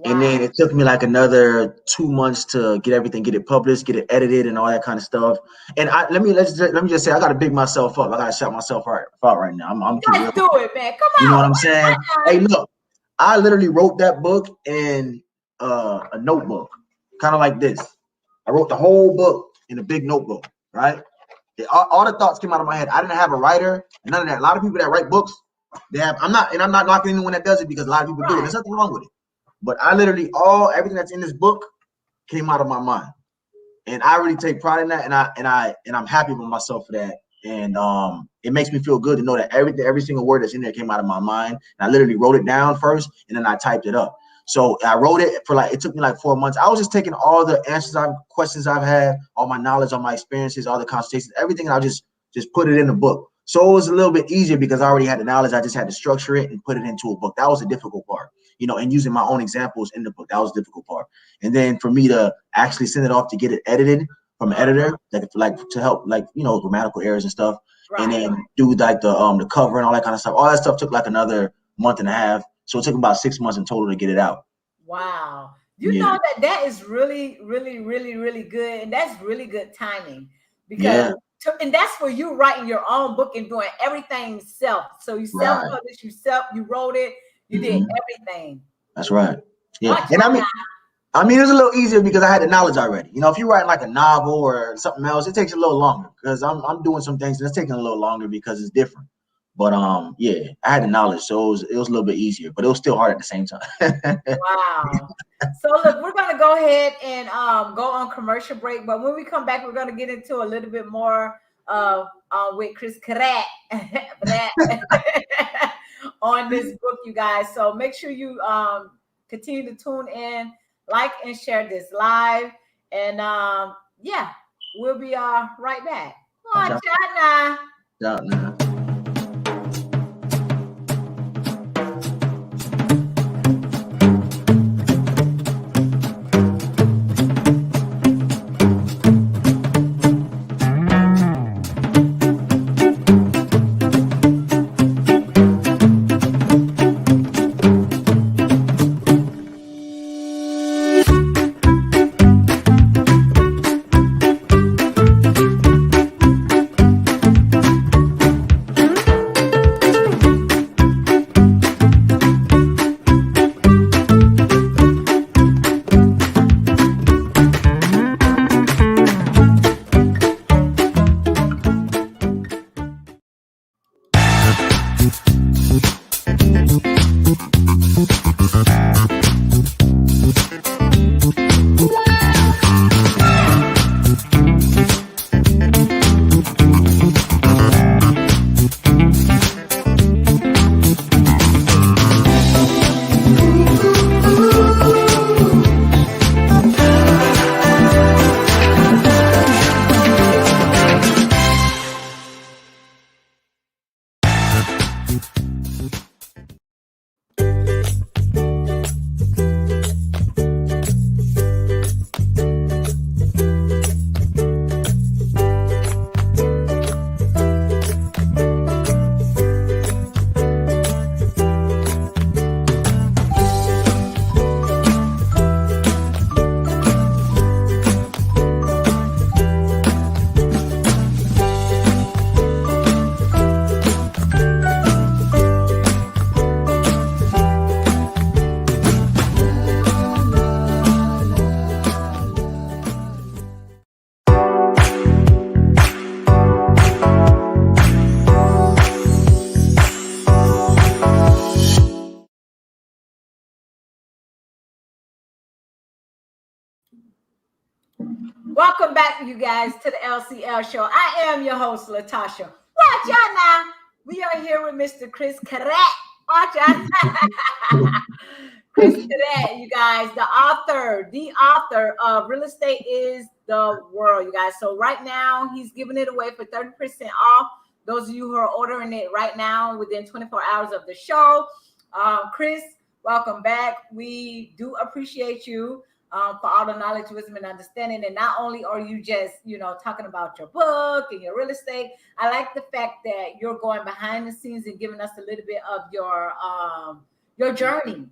And then it took me like another 2 months to get it published, get it edited, and all that kind of stuff. And let me just say, I got to big myself up. I got to shout myself out right now. Let's do it, man. Come on. You know what I'm saying? Hey, look, I literally wrote that book in a notebook, kind of like this. I wrote the whole book in a big notebook, right? All the thoughts came out of my head. I didn't have a writer, and none of that. A lot of people that write books, they have. I'm not knocking anyone that does it, because a lot of people do it. There's nothing wrong with it. But I literally, everything that's in this book came out of my mind, and I really take pride in that, and I'm happy with myself for that. And it makes me feel good to know that every single word that's in there came out of my mind. And I literally wrote it down first, and then I typed it up. So I wrote it it took me like 4 months. I was just taking all the questions I've had, all my knowledge, all my experiences, all the conversations, everything. I just put it in the book. So it was a little bit easier because I already had the knowledge. I just had to structure it and put it into a book. That was the difficult part, and using my own examples in the book. That was the difficult part. And then for me to actually send it off to get it edited from an editor, like to help, grammatical errors and stuff. Right. And then do like the cover and all that kind of stuff. All that stuff took like another month and a half. So it took about 6 months in total to get it out. Wow. You know that is really, really, really, really good. And that's really good timing, because and that's for you writing your own book and doing everything self. So you self-published, you wrote it, you did everything. That's right. Yeah. And I mean, it's a little easier because I had the knowledge already. If you're writing like a novel or something else, it takes a little longer, because I'm doing some things and it's taking a little longer because it's different. But I had the knowledge, so it was a little bit easier, but it was still hard at the same time. Wow. So look, we're gonna go ahead and go on commercial break. But when we come back, we're gonna get into a little bit more with Chris Cadet on this book, you guys. So make sure you continue to tune in, like and share this live, and we'll be right back. Watch out now. Welcome back, you guys, to the LCL Show. I am your host, Latasha. Watch out now. We are here with Mr. Chris Cadet. Watch out. Chris Cadet, you guys, the author of Real Estate is the World, you guys. So right now, he's giving it away for 30% off. Those of you who are ordering it right now within 24 hours of the show. Chris, welcome back. We do appreciate you. For all the knowledge, wisdom, and understanding. And not only are you just, talking about your book and your real estate, I like the fact that you're going behind the scenes and giving us a little bit of your journey,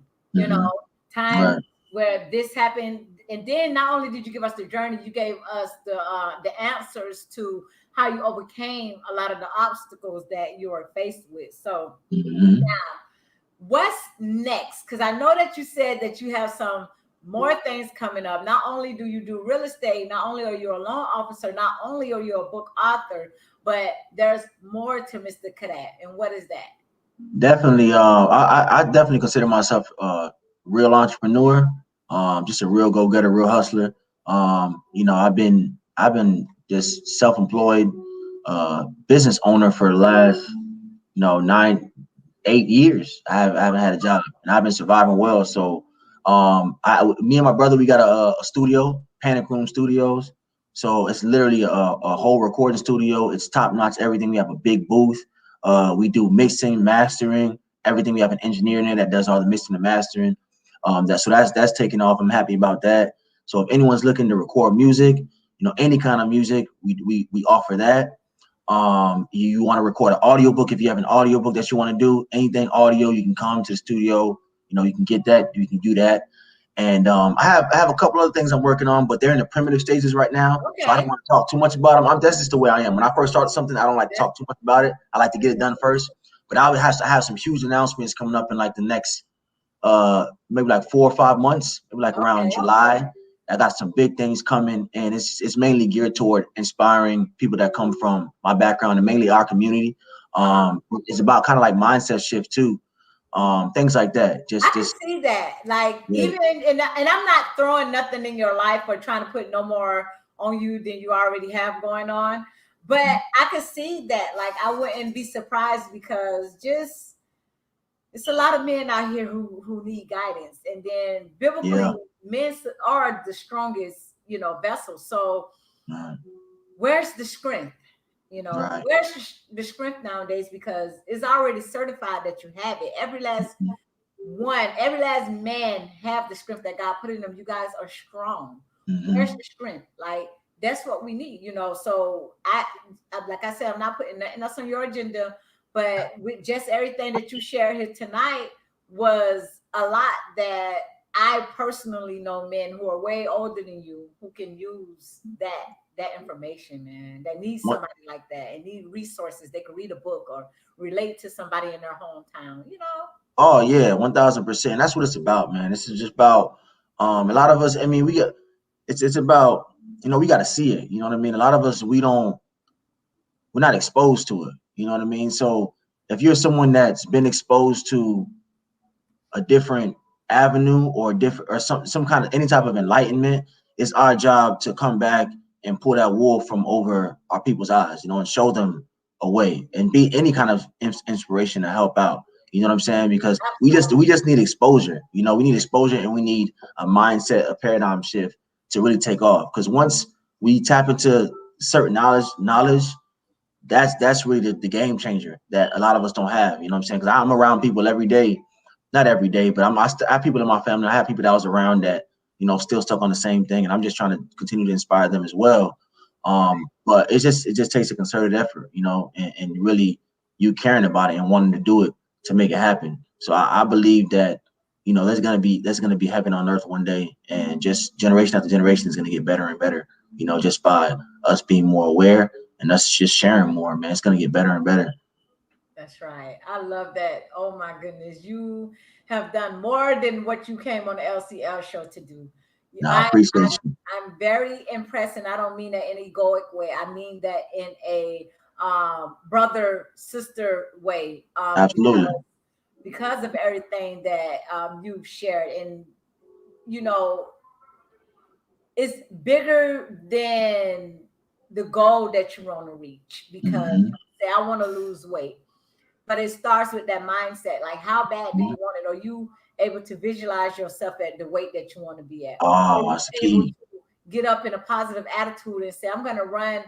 time where this happened. And then not only did you give us the journey, you gave us the answers to how you overcame a lot of the obstacles that you were faced with. So now, what's next? Because I know that you said that you have some more things coming up. Not only do you do real estate, not only are you a loan officer, not only are you a book author, but there's more to Mr. Cadet. And what is that? Definitely. I definitely consider myself a real entrepreneur. Just a real go-getter, real hustler. I've been just self-employed business owner for the last 8 years. I haven't had a job, and I've been surviving well. So me and my brother, we got a studio, Panic Room Studios. So it's literally a whole recording studio. It's top notch, everything. We have a big booth. We do mixing, mastering, everything. We have an engineer in there that does all the mixing and mastering. That's taking off. I'm happy about that. So if anyone's looking to record music, any kind of music, we offer that. You want to record an audiobook, if you have an audiobook that you want to do, anything audio, you can come to the studio. You can get that, you can do that. And I have a couple other things I'm working on, but they're in the primitive stages right now. Okay. So I don't want to talk too much about them. That's just the way I am. When I first start something, I don't like to talk too much about it. I like to get it done first. But I would have to have some huge announcements coming up in like the next maybe like 4 or 5 months, maybe like around July. I got some big things coming, and it's mainly geared toward inspiring people that come from my background and mainly our community. It's about kind of like mindset shift too. Things like that. I can see that. Like even and I'm not throwing nothing in your life or trying to put no more on you than you already have going on. But I can see that. Like I wouldn't be surprised because it's a lot of men out here who need guidance. And then biblically, men are the strongest, vessels. So where's the strength? Where's the strength nowadays? Because it's already certified that you have it. Every last man have the strength that God put in them. You guys are strong. Where's the strength? Like that's what we need, So I like I said, I'm not putting nothing else on your agenda, but with just everything that you shared here tonight was a lot that I personally know men who are way older than you who can use that information, man, that needs somebody like that and need resources. They can read a book or relate to somebody in their hometown, Oh yeah, 1000%. That's what it's about, man. This is just about a lot of us. I mean, it's about, we got to see it. You know what I mean? A lot of us, we're not exposed to it. You know what I mean? So if you're someone that's been exposed to a different avenue or some kind of any type of enlightenment, it's our job to come back and pull that wool from over our people's eyes, and show them a way and be any kind of inspiration to help out. You know what I'm saying? Because we just need exposure. We need exposure, and we need a mindset, a paradigm shift to really take off. Because once we tap into certain knowledge, that's really the game changer that a lot of us don't have. You know what I'm saying? Because I'm around people every day, not every day, but I have people in my family. I have people that was around that, still stuck on the same thing, and I'm just trying to continue to inspire them as well. But it just takes a concerted effort, and really you caring about it and wanting to do it to make it happen. So I believe that, there's gonna be heaven on earth one day, and just generation after generation is gonna get better and better, just by us being more aware and us just sharing more, man. It's gonna get better and better. That's right. I love that. Oh my goodness. You have done more than what you came on the LCL show to do. I appreciate you. I'm very impressed, and I don't mean that in an egoic way. I mean that in a brother sister way. Absolutely. Because of everything that you've shared, and it's bigger than the goal that you want to reach, because you say, I want to lose weight. But it starts with that mindset. Like, how bad do you want it? Are you able to visualize yourself at the weight that you want to be at? Oh, Are you that's able key. to get up in a positive attitude and say, I'm going to run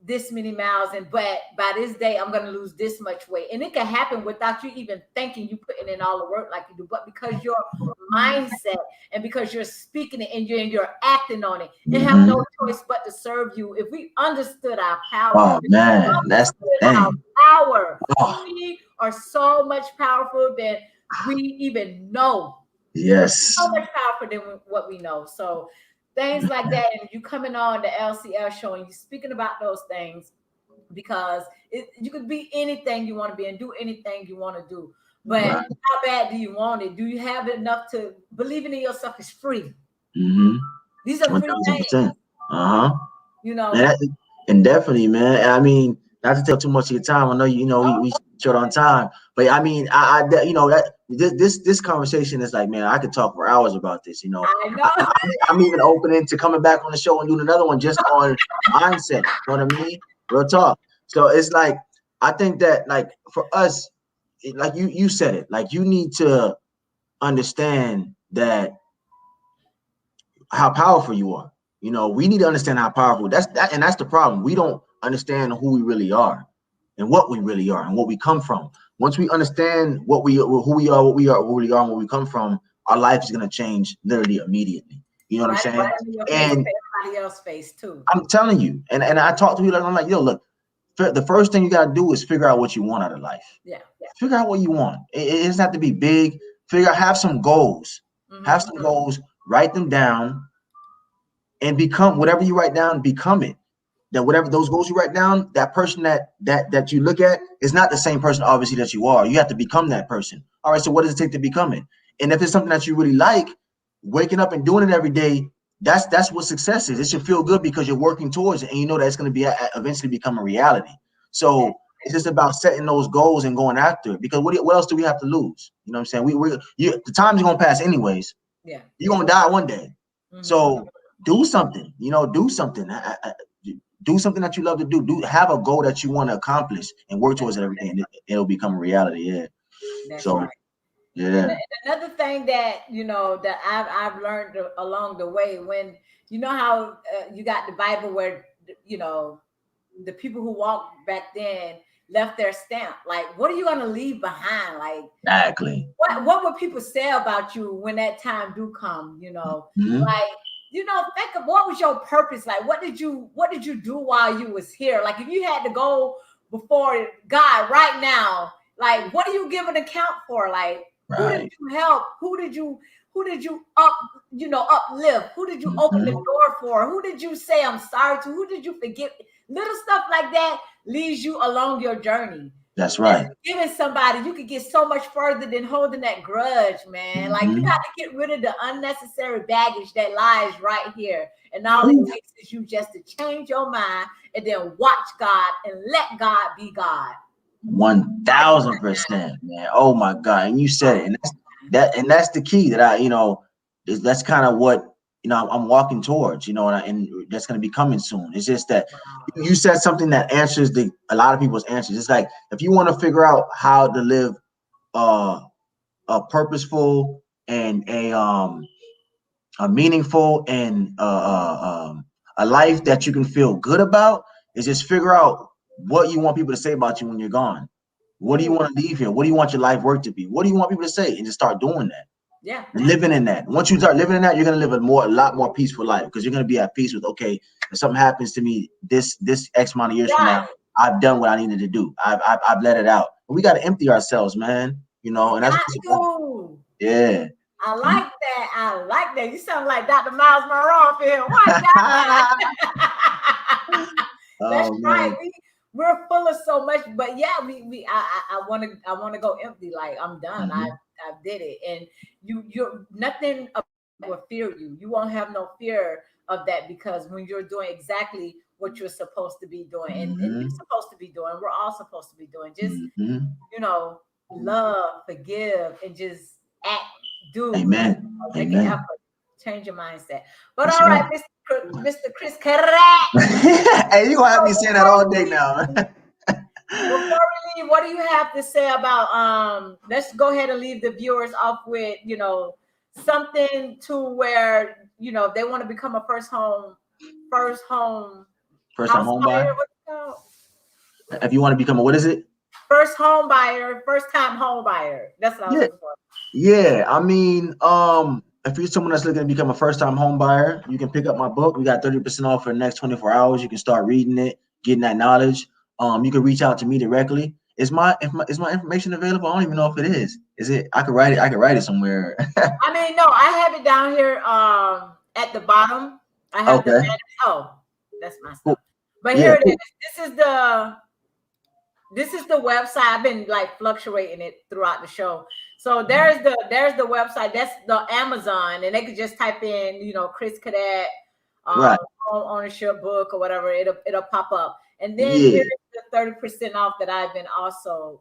this many miles, and but by this day I'm going to lose this much weight? And it can happen without you even thinking you putting in all the work like you do, but because your mindset and because you're speaking it and you're acting on it, it have no choice but to serve you. If we understood our power, Oh man, that's the our thing. power, Oh, we are so much powerful than we even know. yes. So much powerful than what we know. So things like that, and you coming on the LCL show and you speaking about those things, because you could be anything you want to be and do anything you want to do. But Right. how bad do you want it? Do you have enough to believing in yourself is free? Mm-hmm. These are free things, 1000%. Uh-huh. you know. And definitely, man. And I mean, not to take too much of your time. I know we short on time, but I mean, that this conversation is like, man, I could talk for hours about this. I know. I'm even open into coming back on the show and doing another one just on mindset. You know what I mean? Real talk. So it's like, I think that, like, for us, like you said it, like, you need to understand that how powerful you are. We need to understand how powerful and that's the problem. We don't understand who we really are and what we really are and what we come from. Once we understand who we are, what we are, where we are, and where we come from, our life is going to change literally immediately. You know what I'm saying? Right in your face, And everybody else's face too. I'm telling you, and I talk to people, like, I'm like, yo, look, the first thing you got to do is figure out what you want out of life. Yeah. Figure out what you want. It doesn't have to be big. Have some goals. Have some goals. Write them down. And become whatever you write down, become it. That whatever those goals you write down, that person that you look at is not the same person, obviously, that you are. You have to become that person. All right, so what does it take to become it? And if it's something that you really like, waking up and doing it every day, that's what success is. It should feel good because you're working towards it, and you know that it's going to be eventually become a reality. So it's just about setting those goals and going after it. Because what else do we have to lose? You know what I'm saying? The time's gonna pass anyways. Yeah, you're gonna die one day. So do something. Do something. Do something that you love to do. Have a goal that you want to accomplish and work towards it every day, and it'll become a reality. Yeah. That's So, right. yeah. And another thing that that I've learned along the way, when how you got the Bible where the people who walked back then left their stamp. Like, what are you gonna leave behind? Like, Exactly. What would people say about you when that time do come? Like, think of what was your purpose. Like, what did you do while you was here? Like, if you had to go before God right now, like, what are you give an account for? Like, who did you help? Who did you uplift? Who did you open the door for? Who did you say I'm sorry to? Who did you forgive? Little stuff like that leads you along your journey. That's right. Giving somebody, you could get so much further than holding that grudge, man. Like, you got to get rid of the unnecessary baggage that lies right here. And all it takes is you just to change your mind and then watch God and let God be God. 1000%, man. Oh my God. And you said it. And that's the key that that's kind of what I'm walking towards, and that's going to be coming soon. It's just that you said something that answers a lot of people's answers. It's like, if you want to figure out how to live a purposeful and a meaningful and a life that you can feel good about, is just figure out what you want people to say about you when you're gone. What do you want to leave here? What do you want your life work to be? What do you want people to say? And just start doing that. Yeah. Living in that. Once you start living in that, you're gonna live a lot more peaceful life, because you're gonna be at peace with, okay, if something happens to me this X amount of years from now, I've done what I needed to do. I've let it out. But we got to empty ourselves, man. And that's yeah. I like that. I like that. You sound like Dr. Miles Monroe here. Watch out. That's right. We're full of so much, but yeah, I want to go empty. Like, I'm done. I did it, and you're nothing will fear you. You won't have no fear of that, because when you're doing exactly what you're supposed to be doing, and you're supposed to be doing, we're all supposed to be doing, just love, forgive, and just act. Do Amen. make an effort Change your mindset. But all right, Mr. Chris Cadet. Hey, you gonna have me saying that all day now. Before we leave, what do you have to say about let's go ahead and leave the viewers off with, you know, something to where, you know, if they want to become a first time home buyer. If you want to become a, what is it? First time home buyer. That's what I was looking for. Yeah, I mean, if you're someone that's looking to become a first-time home buyer, you can pick up my book. We got 30% off for the next 24 hours. You can start reading it, getting that knowledge. You can reach out to me directly. Is my information available? I don't even know if it is. Is it? I could write it. I could write it somewhere. I mean, no, I have it down here at the bottom. I have the that's my stuff. But here it is. This is the website. I've been like fluctuating it throughout the show. So there's the website. That's the Amazon, and they could just type in, you know, Chris Cadet home ownership book or whatever. It'll pop up. And then here's the 30% off that I've been also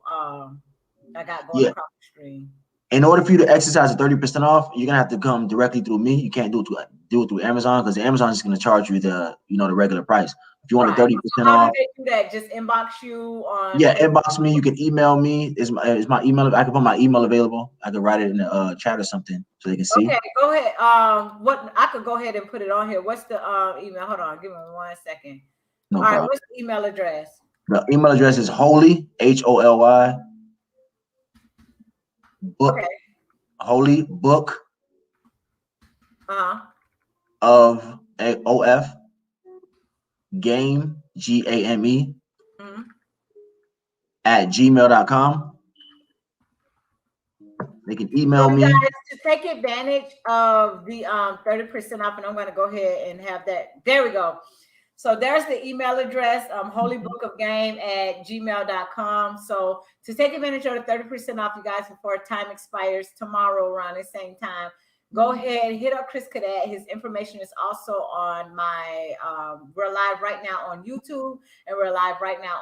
I got going across the screen. In order for you to exercise the 30% off, you're gonna have to come directly through me. You can't do it through Amazon, because Amazon is gonna charge you the regular price. If you want the 30% off, how do they do that? Just inbox you on. Yeah, inbox me. You can email me. Is my email? I can put my email available. I can write it in the chat or something so they can see. Okay, go ahead. What I could go ahead and put it on here. What's the email? Hold on, give me 1 second. No problem. Right, what's the email address? The email address is holy HOLY book. Okay. Holy book. Of OF game GAME at gmail.com. They can email me. Guys, to take advantage of the 30% off, and I'm going to go ahead and have that. There we go. So there's the email address, holybookofgame@gmail.com. So to take advantage of the 30% off, you guys, before time expires tomorrow around the same time, go ahead, hit up Chris Cadet. His information is also on my, we're live right now on YouTube, and we're live right now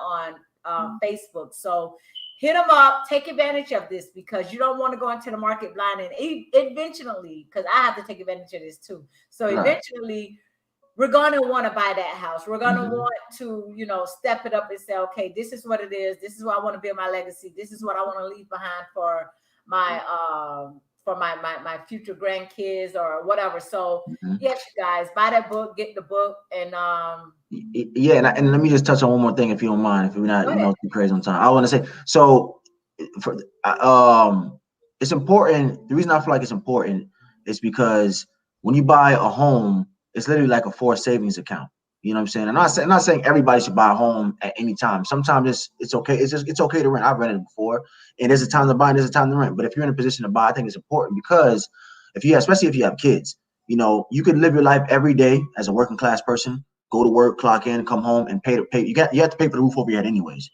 on Facebook. So hit them up, take advantage of this, because you don't want to go into the market blind. And eventually, because I have to take advantage of this too. So eventually, we're going to want to buy that house. We're going to want to, you know, step it up and say, okay, this is what it is. This is what I want to build my legacy. This is what I want to leave behind for my my future grandkids or whatever. So yes, you guys, buy that book, get the book, and and let me just touch on one more thing, if you don't mind, if we're not too crazy on time. I want to say, so for it's important. The reason I feel like it's important is because when you buy a home, it's literally like a forced savings account. You know what I'm saying? I'm not saying everybody should buy a home at any time. Sometimes it's okay. It's okay to rent. I've rented before, and there's a time to buy and there's a time to rent. But if you're in a position to buy, I think it's important, because especially if you have kids, you know, you can live your life every day as a working class person, go to work, clock in, come home, and pay. You have to pay for the roof over your head anyways.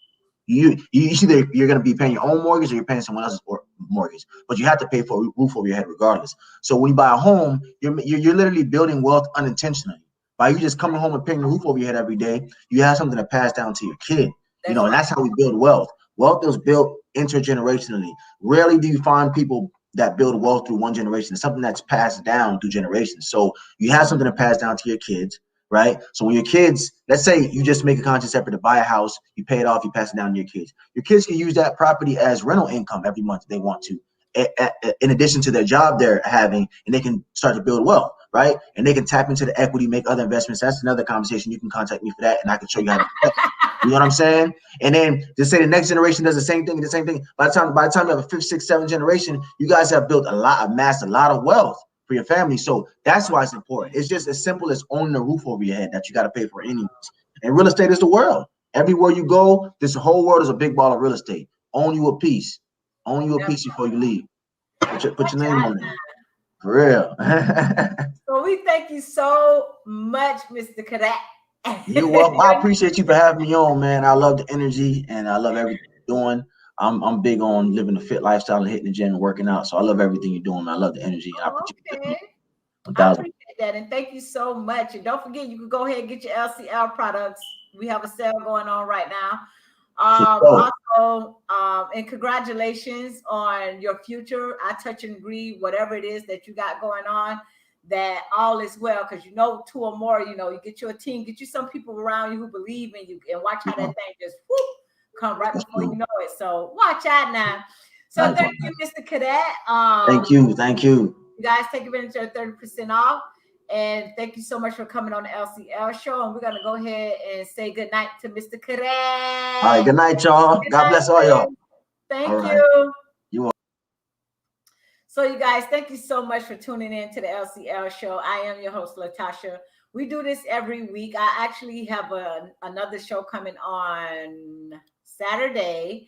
You either you're going to be paying your own mortgage or you're paying someone else's mortgage, but you have to pay for a roof over your head regardless. So when you buy a home, you're literally building wealth unintentionally. By you just coming home and paying the roof over your head every day, you have something to pass down to your kid. You know, and that's how we build wealth. Wealth is built intergenerationally. Rarely do you find people that build wealth through one generation. It's something that's passed down through generations. So you have something to pass down to your kids, right? So when your kids, let's say you just make a conscious effort to buy a house, you pay it off, you pass it down to your kids. Your kids can use that property as rental income every month if they want to, in addition to their job they're having, and they can start to build wealth, right? And they can tap into the equity, make other investments. That's another conversation. You can contact me for that, and I can show you how to do that. You know what I'm saying? And then just say the next generation does the same thing. By the time you have a 5th, 6th, 7th generation, you guys have built amassed a lot of wealth for your family. So that's why it's important. It's just as simple as owning a roof over your head that you got to pay for anyways. And real estate is the world. Everywhere you go, this whole world is a big ball of real estate. Own you a piece. Own you a piece before you leave. Put your name on it. For real. So we thank you so much, Mr. Cadet. You're welcome. I appreciate you for having me on, man. I love the energy and I love everything you're doing. I'm big on living a fit lifestyle and hitting the gym and working out. So I love everything you're doing, man. I love the energy. And I appreciate that. And thank you so much. And don't forget, you can go ahead and get your LCL products. We have a sale going on right now. Also, and congratulations on your future. I touch and agree, whatever it is that you got going on. that all is well, because you know 2 or more, you know, you get your team, get you some people around you who believe in you, and watch how that thing just whoop, come right before you know it. So watch out now. So thank you, Mr. Cadet. Thank you. You guys take advantage of 30% off. And thank you so much for coming on the LCL show. And we're going to go ahead and say good night to Mr. Cadet. All right, good night, y'all. God bless all y'all. Thank you. You are. So you guys, thank you so much for tuning in to the LCL show. I am your host, Latasha. We do this every week. I actually have another show coming on Saturday.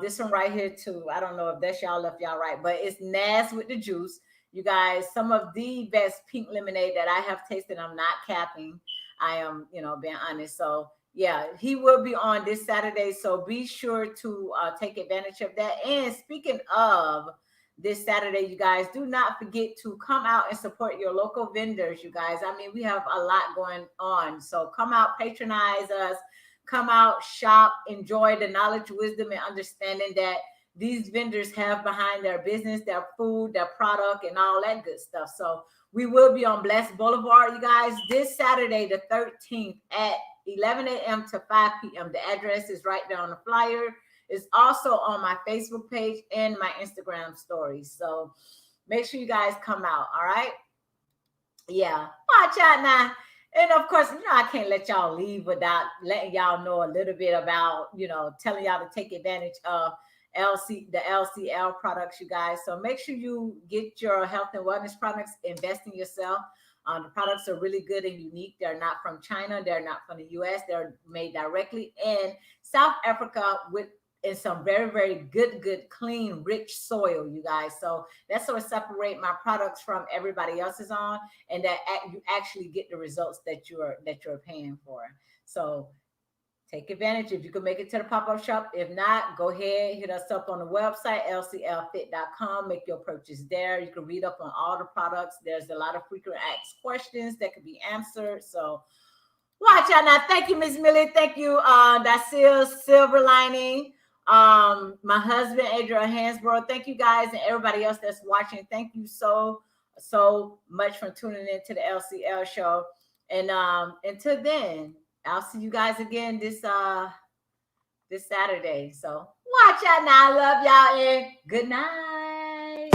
This one right here too. I don't know if that's y'all left y'all right, but it's Nas with the Juice. You guys, some of the best pink lemonade that I have tasted. I'm not capping. I am, you know, being honest. So yeah, he will be on this Saturday. So be sure to take advantage of that. And speaking of this Saturday, you guys, do not forget to come out and support your local vendors, you guys. I mean, we have a lot going on. So come out, patronize us, come out, shop, enjoy the knowledge, wisdom, and understanding that these vendors have behind their business, their food, their product, and all that good stuff. So we will be on Blessed Boulevard, you guys, this Saturday, the 13th at 11 a.m. to 5 p.m. The address is right there on the flyer. It's also on my Facebook page and my Instagram stories. So make sure you guys come out, all right? Yeah, watch out now. And of course, you know, I can't let y'all leave without letting y'all know a little bit about, you know, telling y'all to take advantage of the LCL products, you guys. So make sure you get your health and wellness products, invest in yourself. The products are really good and unique. They're not from China. They're not from the U.S. They're made directly in South Africa in some very, very good, clean, rich soil, you guys. So that's what separate my products from everybody else's on, and that you actually get the results that you're paying for. So take advantage if you can make it to the pop-up shop. If not, go ahead, hit us up on the website, lclfit.com. Make your purchase there. You can read up on all the products. There's a lot of frequent asked questions that can be answered. So watch out now. Thank you, Miss Millie. Thank you, Dacil Silver Lining. My husband, Adriel Hansborough. Thank you guys and everybody else that's watching. Thank you so much for tuning in to the LCL show. And until then, I'll see you guys again this Saturday. So watch out now. I love y'all and good night.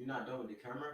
You're not done with the camera?